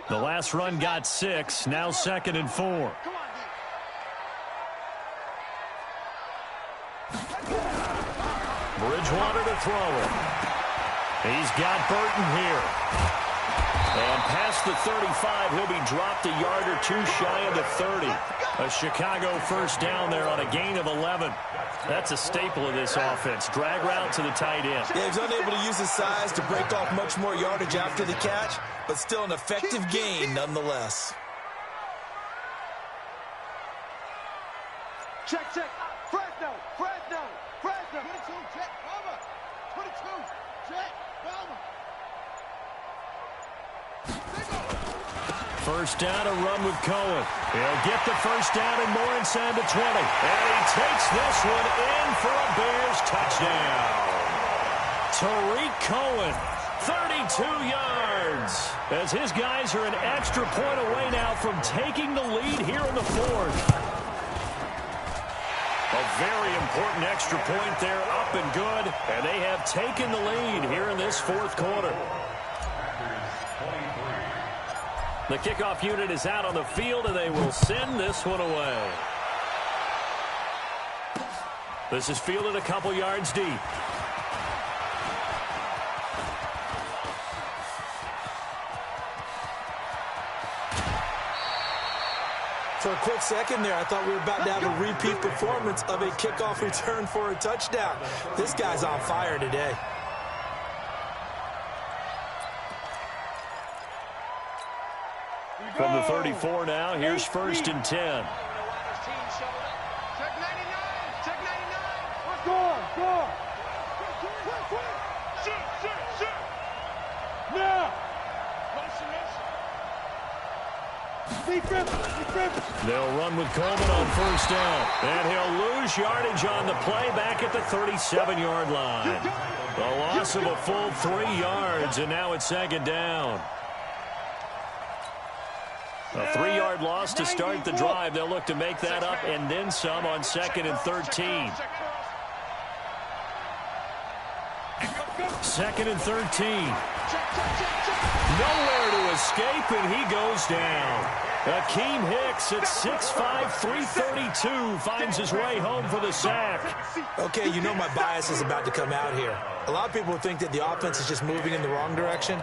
The last run got 6, now 2nd and 4. Bridgewater to throw it. He's got Burton here. And past the 35, he'll be dropped a yard or 2 shy of the 30. A Chicago 1st down there on a gain of 11. That's a staple of this offense. Drag route to the tight end. Yeah, he's unable to use his size to break off much more yardage after the catch, but still an effective gain nonetheless. Check. Fresno. 22, check. Palmer. 22, check. Palmer. 1st down, a run with Cohen. He'll get the 1st down and more inside the 20. And he takes this one in for a Bears touchdown. Tariq Cohen, 32 yards. As his guys are an extra point away now from taking the lead here in the 4th. A very important extra point there, up and good. And they have taken the lead here in this 4th quarter. The kickoff unit is out on the field, and they will send this one away. This is fielded a couple yards deep. For a quick second there, I thought we were about to have a repeat performance of a kickoff return for a touchdown. This guy's on fire today. From the 34 now, here's 1st and 10. Check 99. Check 99. Score. Sit. Now. Defense. They'll run with Coleman on 1st down. And he'll lose yardage on the play back at the 37-yard line. A loss of a full 3 yards, and now it's 2nd down. A 3-yard loss to start the drive. They'll look to make that up and then some on 2nd and 13. 2nd and 13. Nowhere to escape, and he goes down. Akeem Hicks at 6'5", 332 finds his way home for the sack. Okay, you know my bias is about to come out here. A lot of people think that the offense is just moving in the wrong direction.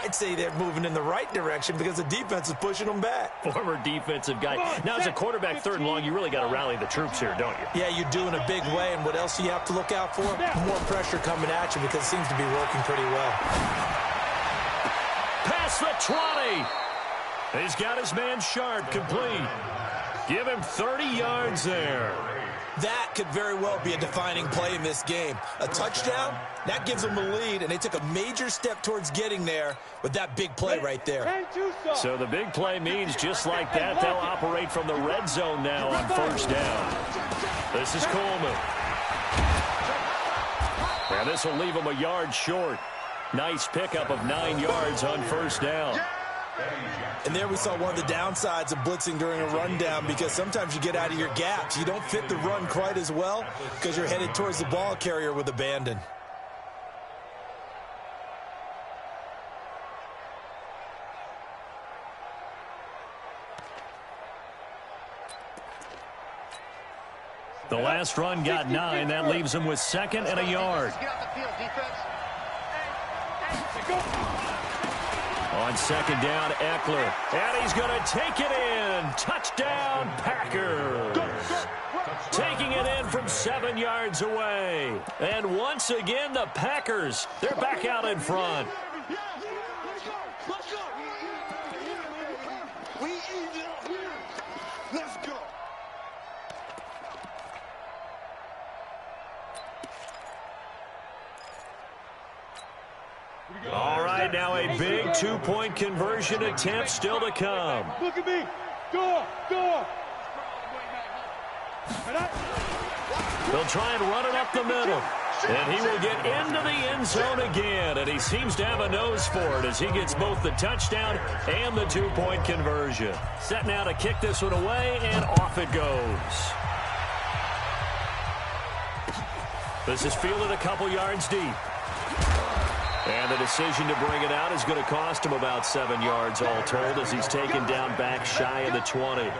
I'd say they're moving in the right direction because the defense is pushing them back. Former defensive guy. Now, as a quarterback, 3rd and long, you really got to rally the troops here, don't you? Yeah, you do in a big way, and what else do you have to look out for? More pressure coming at you because it seems to be working pretty well. Past the 20. He's got his man Sharp complete. Give him 30 yards there. That could very well be a defining play in this game. A touchdown, that gives them the lead, and they took a major step towards getting there with that big play right there. So the big play means just like that, they'll operate from the red zone now on 1st down. This is Coleman. And this will leave him a yard short. Nice pickup of 9 yards on 1st down. And there we saw one of the downsides of blitzing during a rundown because sometimes you get out of your gaps. You don't fit the run quite as well because you're headed towards the ball carrier with abandon. The last run got 9. That leaves him with 2nd and a yard. Get off the field, defense. On 2nd down, Eckler. And he's going to take it in. Touchdown, Packers. Taking it in from 7 yards away. And once again, the Packers, they're back out in front. Let's go. We eat it up here. Let's go. All right, now a big 2-point conversion attempt still to come. Look at me. Door. They'll try and run it up the middle. And he will get into the end zone again. And he seems to have a nose for it as he gets both the touchdown and the 2-point conversion. Set now to kick this one away, and off it goes. This is fielded a couple yards deep. And the decision to bring it out is going to cost him about 7 yards all told as he's taken down back shy of the 20.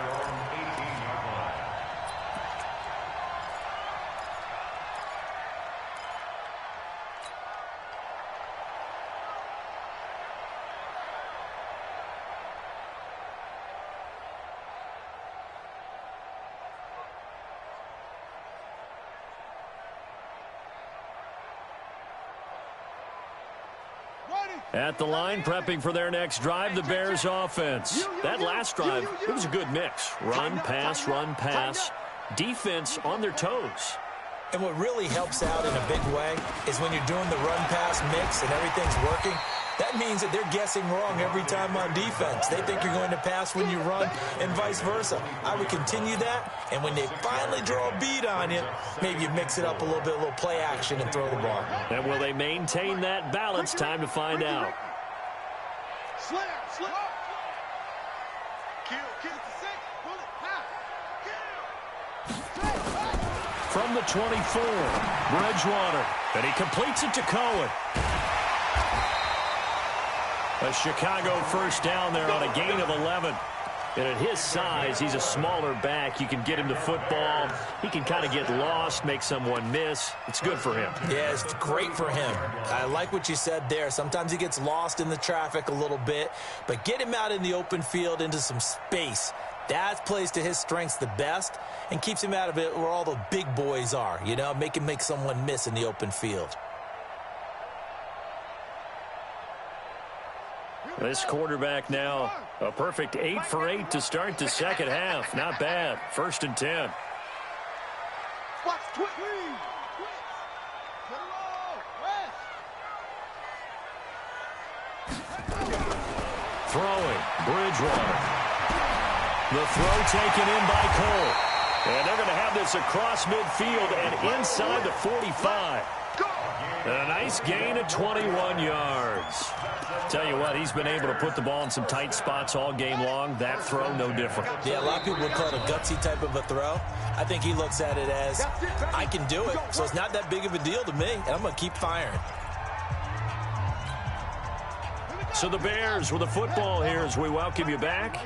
At the line, prepping for their next drive, the Bears offense. That last drive, it was a good mix. Run, pass, defense on their toes. And what really helps out in a big way is when you're doing the run-pass mix and everything's working, that means that they're guessing wrong every time on defense. They think you're going to pass when you run and vice versa. I would continue that, and when they finally draw a beat on you, maybe you mix it up a little bit, a little play action and throw the ball. And will they maintain that balance? Time to find out. Slap. Kill it to 6. Pull it. From the 24, Bridgewater. And he completes it to Cohen. A Chicago 1st down there on a gain of 11. And at his size, he's a smaller back. You can get him the football. He can kind of get lost, make someone miss. It's good for him. Yeah, it's great for him. I like what you said there. Sometimes he gets lost in the traffic a little bit, but get him out in the open field into some space. That plays to his strengths the best and keeps him out of it where all the big boys are, you know, make someone miss in the open field. This quarterback now, a perfect 8 for 8 to start the second half. Not bad. 1st and 10. Watch, twist. Throwing, Bridgewater. The throw taken in by Cole. And they're going to have this across midfield and inside the 45. A nice gain of 21 yards. Tell you what, he's been able to put the ball in some tight spots all game long. That throw, no different. Yeah, a lot of people would call it a gutsy type of a throw. I think he looks at it as, I can do it, so it's not that big of a deal to me, and I'm going to keep firing. So the Bears with the football here as we welcome you back.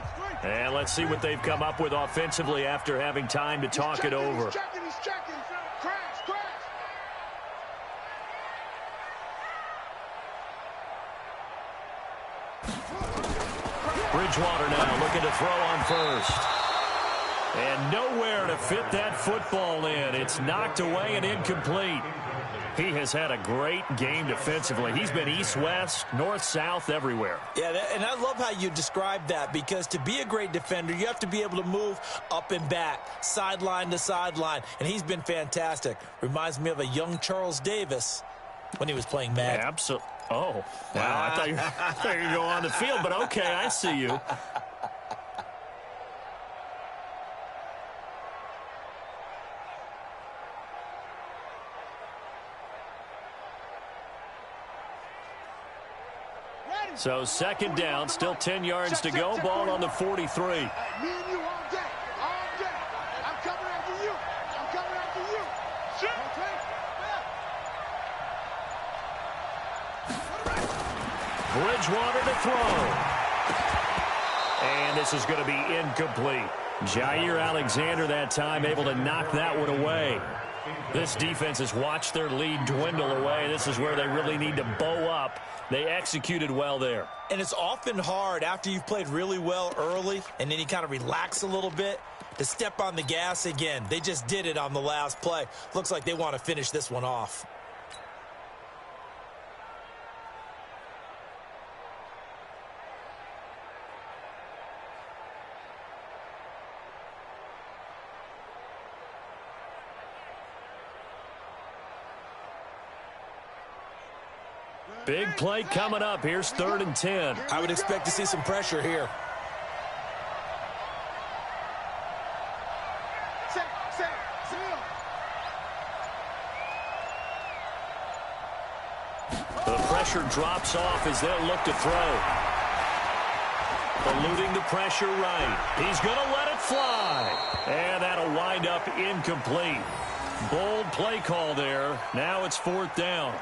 And let's see what they've come up with offensively after having time to talk it over. He's checking. Crash. Bridgewater now looking to throw on first. And nowhere to fit that football in. It's knocked away and incomplete. He has had a great game defensively. He's been east-west, north-south, everywhere. Yeah, and I love how you describe that, because to be a great defender, you have to be able to move up and back, sideline to sideline, and he's been fantastic. Reminds me of a young Charles Davis when he was playing Madden. Absolutely. Oh, wow. I thought you were going to go on the field, but okay, I see you. So second down, still 10 yards to go. Ball on the 43. Me and you all day. I'm coming after you. Bridgewater to throw. And this is going to be incomplete. Jair Alexander that time able to knock that one away. This defense has watched their lead dwindle away. This is where they really need to bow up. They executed well there. And it's often hard after you've played really well early and then you kind of relax a little bit to step on the gas again. They just did it on the last play. Looks like they want to finish this one off. Big play coming up. Here's 3rd and 10. I would expect to see some pressure here. The pressure drops off as they'll look to throw. Eluding the pressure right. He's going to let it fly. And that'll wind up incomplete. Bold play call there. Now it's 4th down.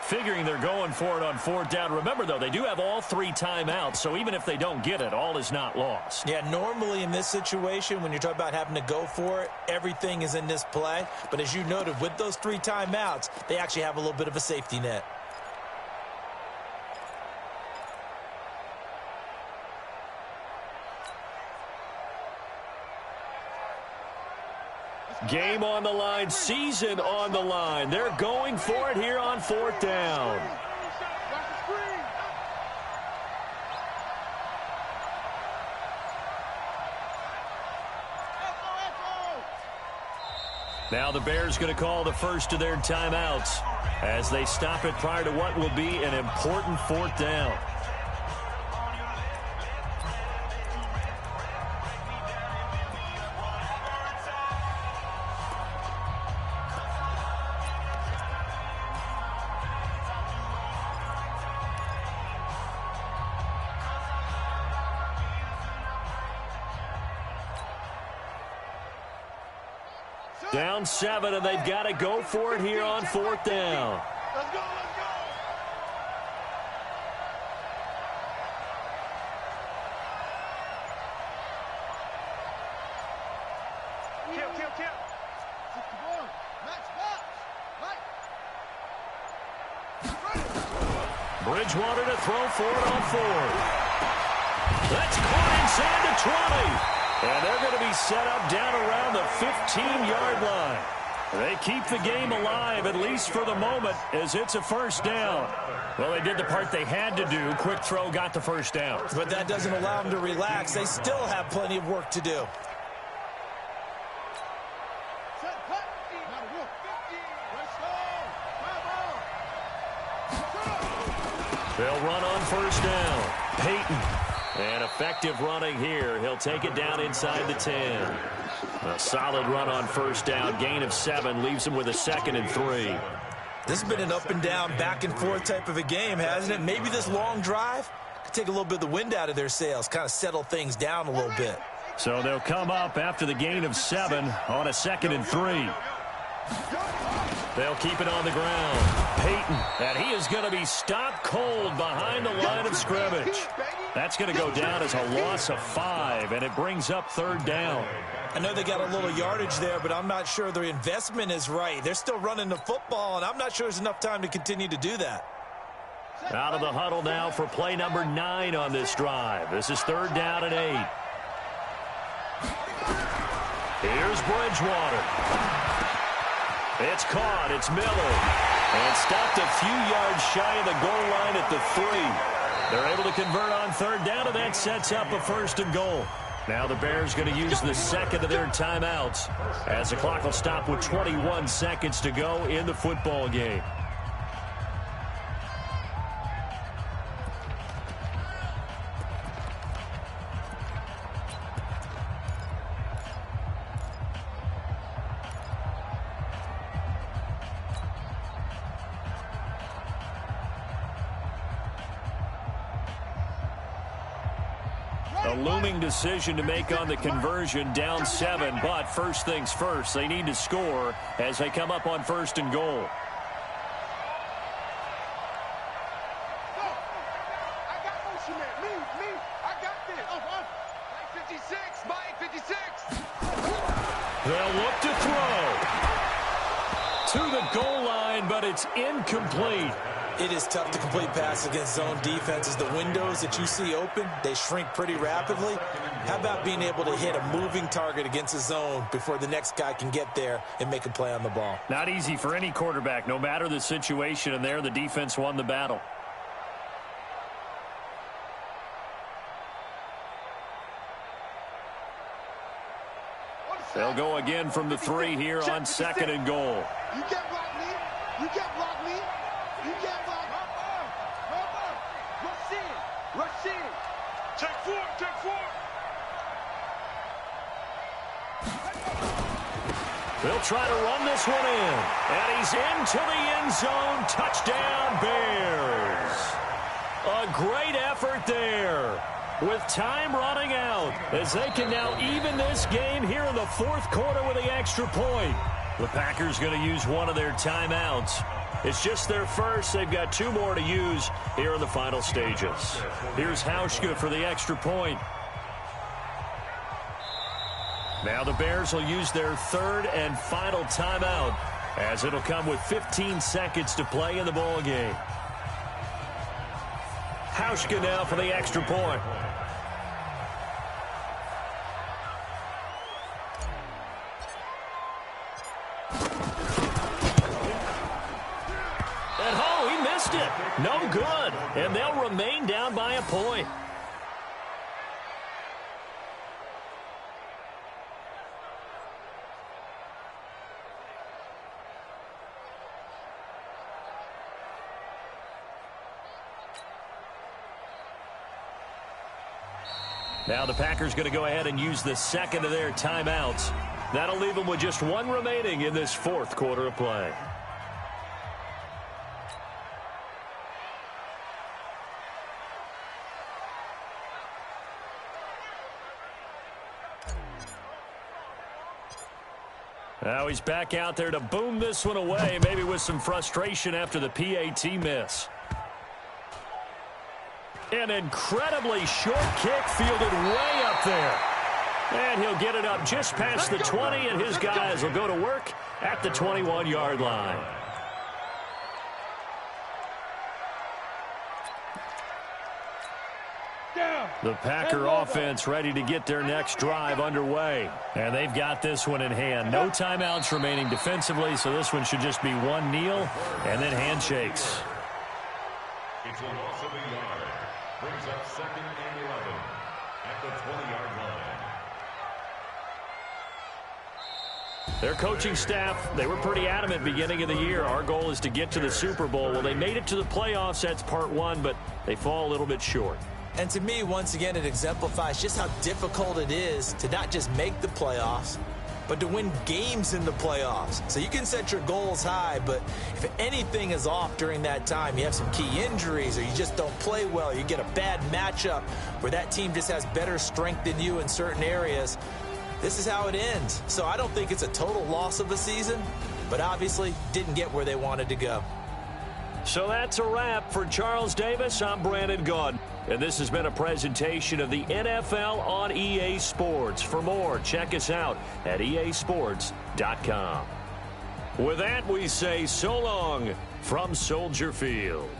Figuring they're going for it on 4th down. Remember, though, they do have all 3 timeouts, so even if they don't get it, all is not lost. Yeah, normally in this situation, when you're talking about having to go for it, everything is in this play. But as you noted, with those 3 timeouts, they actually have a little bit of a safety net. Game on the line, season on the line. They're going for it here on 4th down. Now the Bears going to call the first of their timeouts as they stop it prior to what will be an important 4th down. Down 7, and they've got to go for it here on 4th down. Let's go. Kill. Bridgewater to throw for it on 4th. That's caught inside the 20. And they're going to be set up down around the 15-yard line. They keep the game alive, at least for the moment, as it's a 1st down. Well, they did the part they had to do. Quick throw got the 1st down. But that doesn't allow them to relax. They still have plenty of work to do. They'll run on 1st down. Peyton. And effective running here. He'll take it down inside the 10. A solid run on first down. Gain of 7 leaves him with a 2nd and 3. This has been an up and down, back and forth type of a game, hasn't it? Maybe this long drive could take a little bit of the wind out of their sails, kind of settle things down a little bit. So they'll come up after the gain of 7 on a 2nd and 3. They'll keep it on the ground. Peyton, and he is going to be stopped cold behind the line of scrimmage. That's going to go down as a loss of 5, and it brings up 3rd down. I know they got a little yardage there, but I'm not sure their investment is right. They're still running the football, and I'm not sure there's enough time to continue to do that. Out of the huddle now for play number 9 on this drive. This is 3rd down and 8. Here's Bridgewater. It's caught. It's Miller. And stopped a few yards shy of the goal line at the 3. They're able to convert on 3rd down, and that sets up a 1st and goal. Now the Bears going to use the 2nd of their timeouts as the clock will stop with 21 seconds to go in the football game. A looming decision to make on the conversion, down 7, but first things first, they need to score as they come up on 1st and goal. I got motion man. Me. I got this. Mike 56. Mike 56. They'll look to throw to the goal line, but it's incomplete. It is tough to complete passes against zone defenses. The windows that you see open, they shrink pretty rapidly. How about being able to hit a moving target against a zone before the next guy can get there and make a play on the ball? Not easy for any quarterback, no matter the situation, and there the defense won the battle. They'll go again from the 3 here on 2nd and goal. You can't block me. You can't block me. You can't block me. Rush in. Check 4. They'll try to run this one in. And he's into the end zone. Touchdown, Bears. A great effort there. With time running out, as they can now even this game here in the 4th quarter with the extra point. The Packers going to use one of their timeouts. It's just their first. They've got 2 more to use here in the final stages. Here's Hauschka for the extra point. Now the Bears will use their 3rd and final timeout, as it'll come with 15 seconds to play in the ball game. Hauschka now for the extra point. And he missed it. No good. And they'll remain down by a point. Now the Packers going to go ahead and use the 2nd of their timeouts. That'll leave them with just 1 remaining in this 4th quarter of play. Now he's back out there to boom this one away, maybe with some frustration after the PAT miss. An incredibly short kick fielded way up there. And he'll get it up just past the 20, and his guys will go to work at the 21-yard line. The Packer offense ready to get their next drive underway. And they've got this one in hand. No timeouts remaining defensively, so this one should just be 1 kneel and then handshakes. It's a loss of a yard. Brings up 2nd and 11 at the 20-yard line. Their coaching staff, they were pretty adamant beginning of the year. Our goal is to get to the Super Bowl. Well, they made it to the playoffs. That's part 1, but they fall a little bit short. And to me, once again, it exemplifies just how difficult it is to not just make the playoffs, but to win games in the playoffs. So you can set your goals high, but if anything is off during that time, you have some key injuries or you just don't play well, or you get a bad matchup where that team just has better strength than you in certain areas, this is how it ends. So I don't think it's a total loss of a season, but obviously didn't get where they wanted to go. So that's a wrap for Charles Davis. I'm Brandon Gaudin, and this has been a presentation of the NFL on EA Sports. For more, check us out at easports.com. With that, we say so long from Soldier Field.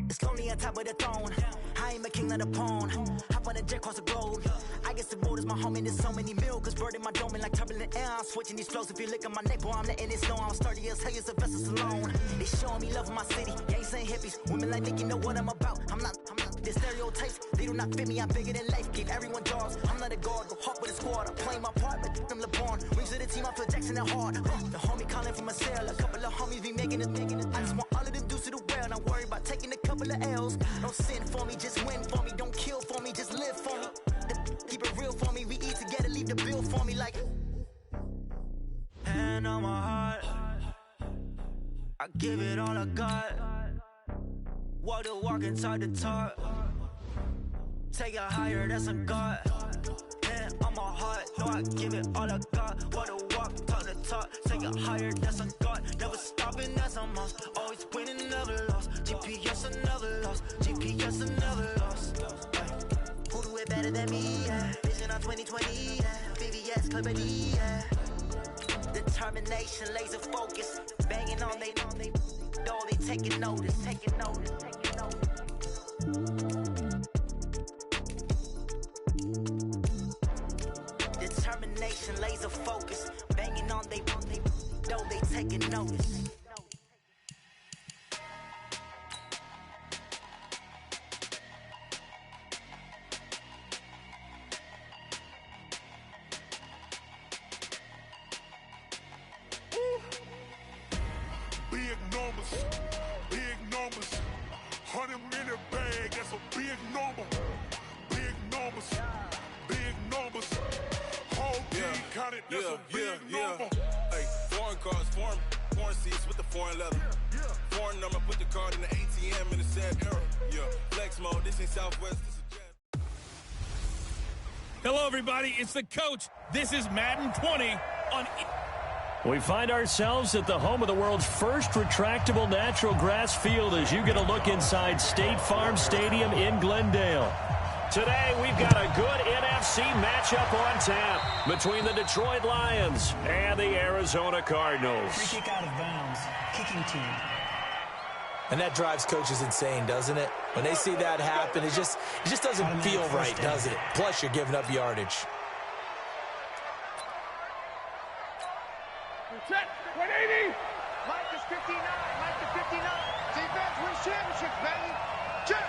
It's lonely on top of the throne. I ain't a king, not a pawn. Hop on a jet across the globe. I guess the road is my home and there's so many milkers birding my dome like turbulent air. I'm switching these flows. If you look at my neck, boy, I'm letting it snow. I'm sturdy as hell as a vessel alone. They showing me love in my city. Gangs ain't hippies. Women like think you know what I'm about. I'm not. The stereotypes, they do not fit me. I'm bigger than life. Give everyone jaws. I'm not a guard. Go hawk with a squad. I'm playing my part, but them LeBron. Rings to the team. I feel Jackson and hard. The homie calling from a cell. A couple of homies be making it. I just want all of them dudes to the well. Not worry about taking a couple of L's. Don't sin for me, just win for me. Don't kill for me, just live for me. Keep it real for me. We eat together, leave the bill for me like. Hand on my heart, I give it all I got. Walk the walk and talk the talk. Take it higher, that's a God. Hand on my heart, no, I give it all I got. Walk the walk, talk the talk. Take it higher, that's a God. Never stopping, that's a must. Always winning, never lost. GPS, I never lost. GPS, I never lost. Who do it better than me? Yeah. Vision on 2020. Yeah. VVS, Clippity. Yeah. Determination, laser focus. Banging on they door, they taking notice. Taking notice. Taking notice. Determination, laser focus. Banging on they door, they taking notice. foreign leather. Foreign number, put the card in the ATM in the sad era. Yeah, flex mode, this ain't Southwest, this is Jet. Hello, everybody. It's the coach. This is Madden 20 on... We find ourselves at the home of the world's first retractable natural grass field as you get a look inside State Farm Stadium in Glendale. Today, we've got a good NFC matchup on tap between the Detroit Lions and the Arizona Cardinals. Free kick out of bounds. Kicking team. And that drives coaches insane, doesn't it? When they see that happen, it just doesn't feel right, does it? Plus, you're giving up yardage. Set. 180. Mike is 59. Mike is 59. Defense wins championships, baby. Check.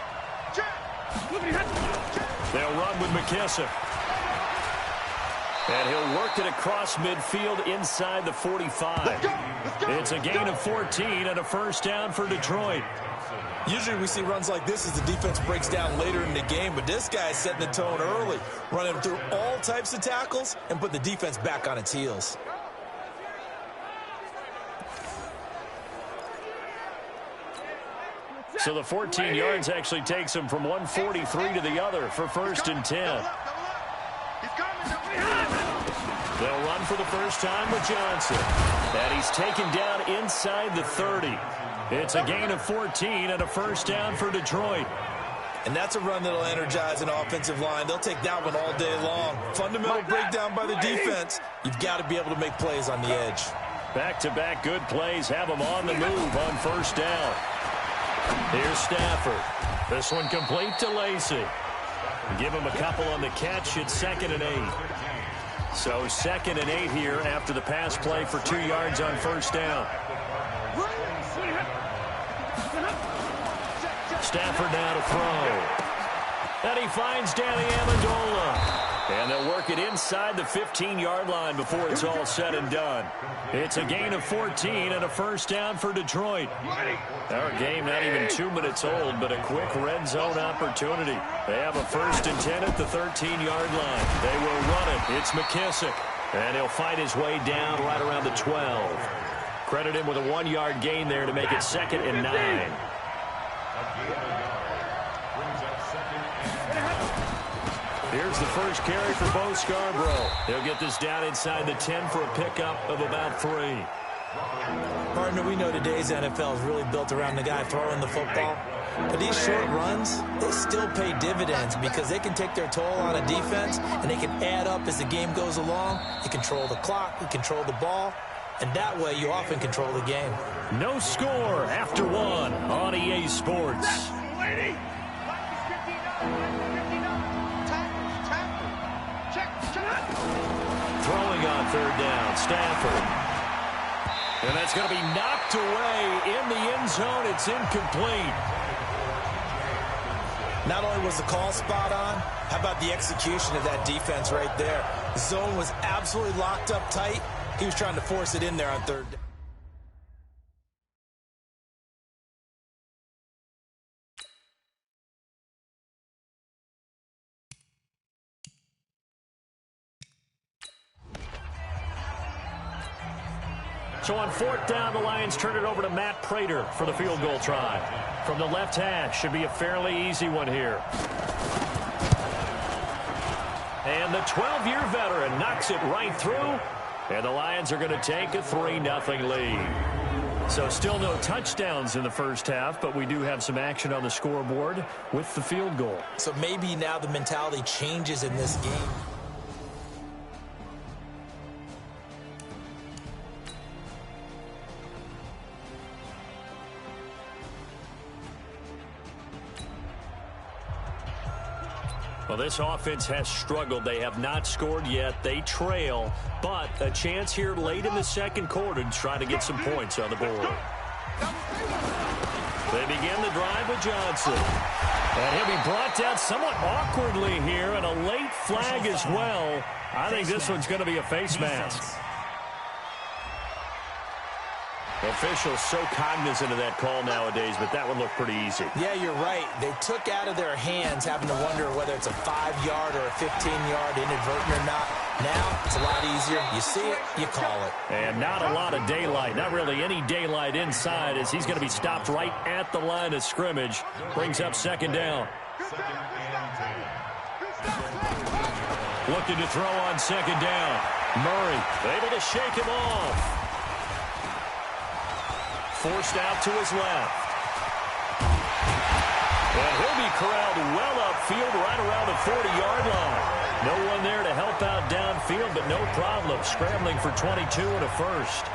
They'll run with McKissick. And he'll work it across midfield inside the 45. Let's go. It's a gain of 14 and a first down for Detroit. Usually we see runs like this as the defense breaks down later in the game, but this guy's setting the tone early, running through all types of tackles and put the defense back on its heels. So the 14 yards actually takes him from 143 to the other for first and 10. They'll run for the first time with Johnson. And he's taken down inside the 30. It's a gain of 14 and a first down for Detroit. And that's a run that'll energize an offensive line. They'll take that one all day long. Fundamental breakdown by the defense. You've got to be able to make plays on the edge. Back-to-back good plays have them on the move on first down. Here's Stafford. This one complete to Lacey. Give him a couple on the catch. It's 2nd and 8. So 2nd and 8 here after the pass play for 2 yards on first down. Stafford now to throw. And he finds Danny Amendola. And they'll work it inside the 15-yard line before it's all said and done. It's a gain of 14 and a first down for Detroit. Our game not even 2 minutes old, but a quick red zone opportunity. They have a 1st and 10 at the 13-yard line. They will run it. It's McKissick. And he'll fight his way down right around the 12. Credit him with a 1-yard gain there to make it 2nd and 9. Here's the first carry for Bo Scarborough. He'll get this down inside the 10 for a pickup of about 3. Partner, we know today's NFL is really built around the guy throwing the football. But these short runs, they still pay dividends because they can take their toll on a defense and they can add up as the game goes along. You control the clock, you control the ball, and that way you often control the game. No score after 1 on EA Sports. Throwing on 3rd down, Stafford. And that's going to be knocked away in the end zone. It's incomplete. Not only was the call spot on, how about the execution of that defense right there? The zone was absolutely locked up tight. He was trying to force it in there on 3rd down. So on 4th down, the Lions turn it over to Matt Prater for the field goal try. From the left hash, should be a fairly easy one here. And the 12-year veteran knocks it right through. And the Lions are going to take a 3-0 lead. So still no touchdowns in the first half, but we do have some action on the scoreboard with the field goal. So maybe now the mentality changes in this game. Well, this offense has struggled. They have not scored yet. They trail, but a chance here late in the second quarter to try to get some points on the board. They begin the drive with Johnson. And he'll be brought down somewhat awkwardly here, and a late flag as well. I think this one's going to be a face mask. Officials so cognizant of that call nowadays, but that one looked pretty easy. Yeah, you're right. They took out of their hands having to wonder whether it's a 5-yard or a 15-yard, inadvertent or not. Now it's a lot easier. You see it, you call it. And not a lot of daylight, not really any daylight inside, as he's going to be stopped right at the line of scrimmage. Brings up second down. Looking to throw on second down. Murray able to shake him off. Forced out to his left. And he'll be corralled well upfield right around the 40-yard line. No one there to help out downfield, but no problem. Scrambling for 22 and a first.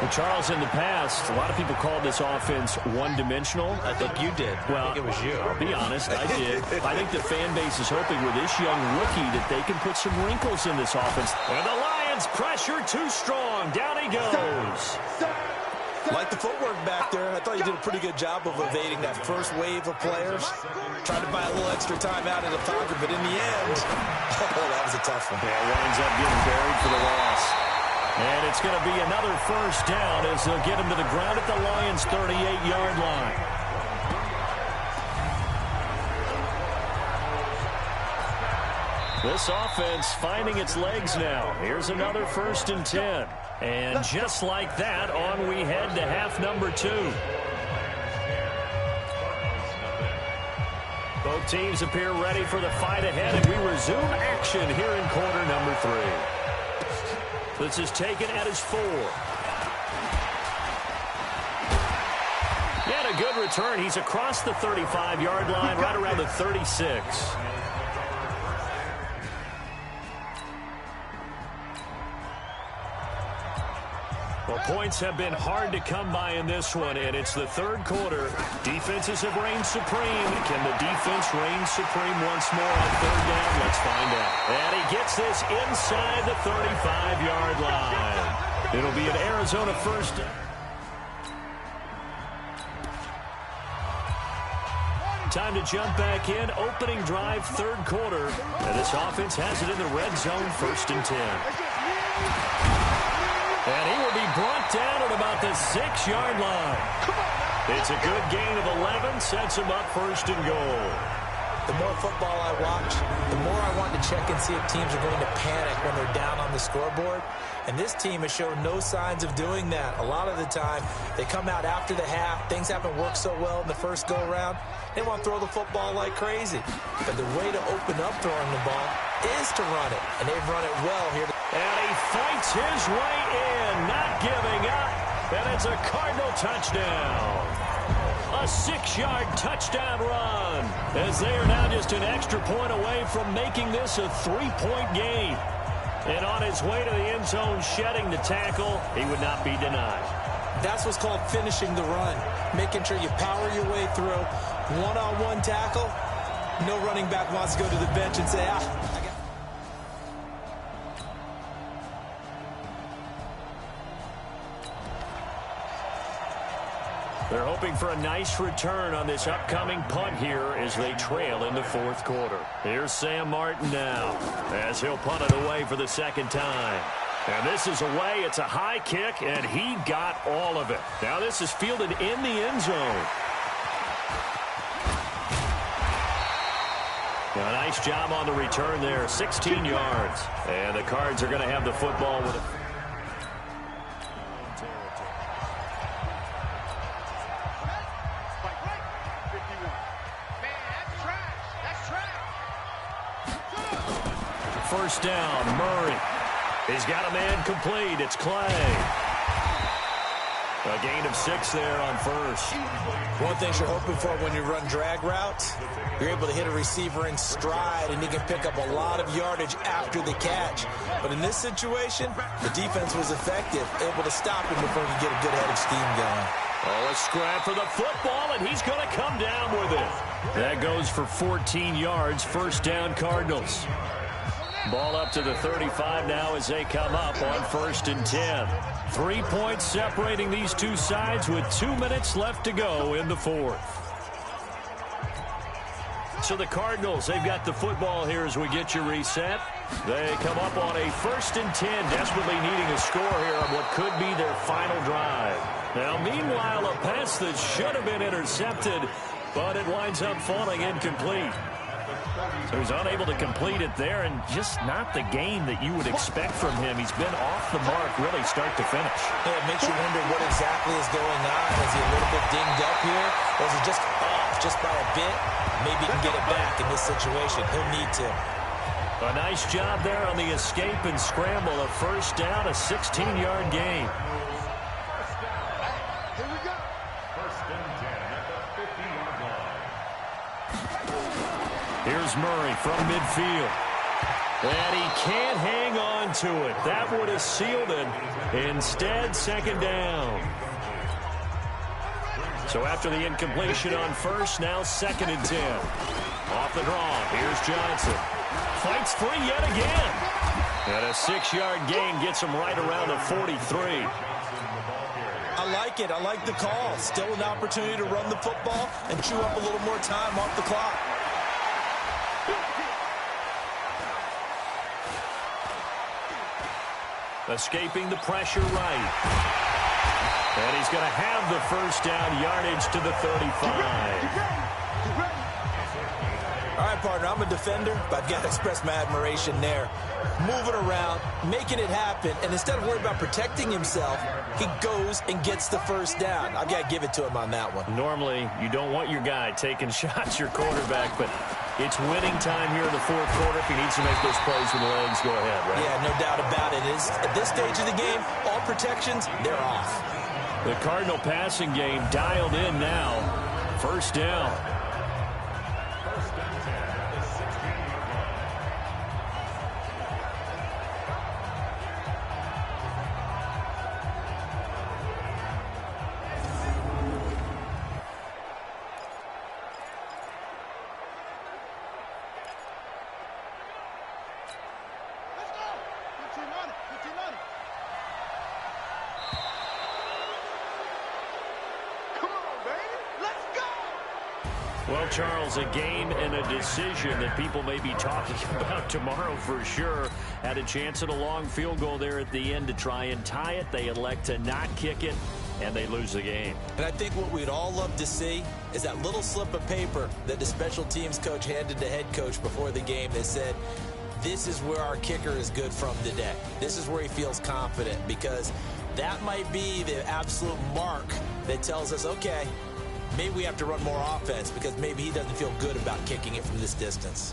Well, Charles, in the past, a lot of people called this offense one-dimensional. I think you did. Well, I think it was you. I'll be honest, I did. I think the fan base is hoping with this young rookie that they can put some wrinkles in this offense. And the Lions pressure too strong. Down he goes. Like the footwork back there, I thought you did a pretty good job of evading that first wave of players. Tried to buy a little extra time out of the pocket, but in the end, oh, that was a tough one. Yeah, winds up getting buried for the loss. And it's going to be another first down as they'll get him to the ground at the Lions' 38-yard line. This offense finding its legs now. Here's another 1st and 10. And just like that, on we head to half number 2. Both teams appear ready for the fight ahead, and we resume action here in quarter number 3. This is taken at his 4. And a good return. He's across the 35-yard line, right around the 36. Well, points have been hard to come by in this one, and it's the third quarter. Defenses have reigned supreme. Can the defense reign supreme once more on third down? Let's find out. And he gets this inside the 35-yard line. It'll be an Arizona first. Time to jump back in. Opening drive, third quarter. And this offense has it in the red zone, 1st and 10. And he will be brought down at about the 6-yard line. It's a good gain of 11, sets him up 1st and goal. The more football I watch, the more I want to check and see if teams are going to panic when they're down on the scoreboard. And this team has shown no signs of doing that. A lot of the time, they come out after the half. Things haven't worked so well in the first go-around. They want to throw the football like crazy. But the way to open up throwing the ball is to run it. And they've run it well here. And he fights his way in, not giving up. And it's a Cardinal touchdown. A 6-yard touchdown run, as they are now just an extra point away from making this a 3-point game. And on his way to the end zone, shedding the tackle, he would not be denied. That's what's called finishing the run, making sure you power your way through. One-on-one tackle, no running back wants to go to the bench and say, They're hoping for a nice return on this upcoming punt here as they trail in the fourth quarter. Here's Sam Martin now as he'll punt it away for the second time. And this is away. It's a high kick, and he got all of it. Now this is fielded in the end zone. A nice job on the return there, 16 yards. And the Cards are going to have the football with it. First down, Murray. He's got a man complete. It's Clay. A gain of 6 there on first. One thing you're hoping for when you run drag routes, you're able to hit a receiver in stride, and he can pick up a lot of yardage after the catch. But in this situation, the defense was effective, able to stop him before he could get a good head of steam going. Oh, a scrap for the football, and he's going to come down with it. That goes for 14 yards. First down, Cardinals. Ball up to the 35 now as they come up on 1st and 10. 3 points separating these two sides with 2 minutes left to go in the fourth. So the Cardinals, they've got the football here as we get you reset. They come up on a 1st and 10, desperately needing a score here on what could be their final drive. Now, meanwhile, a pass that should have been intercepted, but it winds up falling incomplete. So he's unable to complete it there, and just not the game that you would expect from him. He's been off the mark really start to finish. Yeah, it makes you wonder what exactly is going on. Is he a little bit dinged up here, or is he just off just by a bit? Maybe he can get it back in this situation. He'll need to. A nice job there on the escape and scramble. A first down, a 16-yard gain. Here we go. First and 10 at the 50-yard line. Here's Murray from midfield. And he can't hang on to it. That would have sealed it. Instead, second down. So after the incompletion on first, now second and 10. Off the draw, here's Johnson. Fights free yet again. And a 6-yard gain gets him right around the 43. I like it. I like the call. Still an opportunity to run the football and chew up a little more time off the clock. Escaping the pressure right. And he's going to have the first down, yardage to the 35. All right, partner, I'm a defender, but I've got to express my admiration there. Moving around, making it happen, and instead of worrying about protecting himself, he goes and gets the first down. I've got to give it to him on that one. Normally, you don't want your guy taking shots, your quarterback, but it's winning time here in the fourth quarter. If he needs to make those plays with the legs, go ahead, right? Yeah, no doubt about it. At this stage of the game, all protections, they're off. The Cardinal passing game dialed in now. First down. Well, Charles, a game and a decision that people may be talking about tomorrow for sure. Had a chance at a long field goal there at the end to try and tie it. They elect to not kick it, and they lose the game. And I think what we'd all love to see is that little slip of paper that the special teams coach handed to head coach before the game that said, this is where our kicker is good from today. This is where he feels confident, because that might be the absolute mark that tells us, okay, maybe we have to run more offense because maybe he doesn't feel good about kicking it from this distance.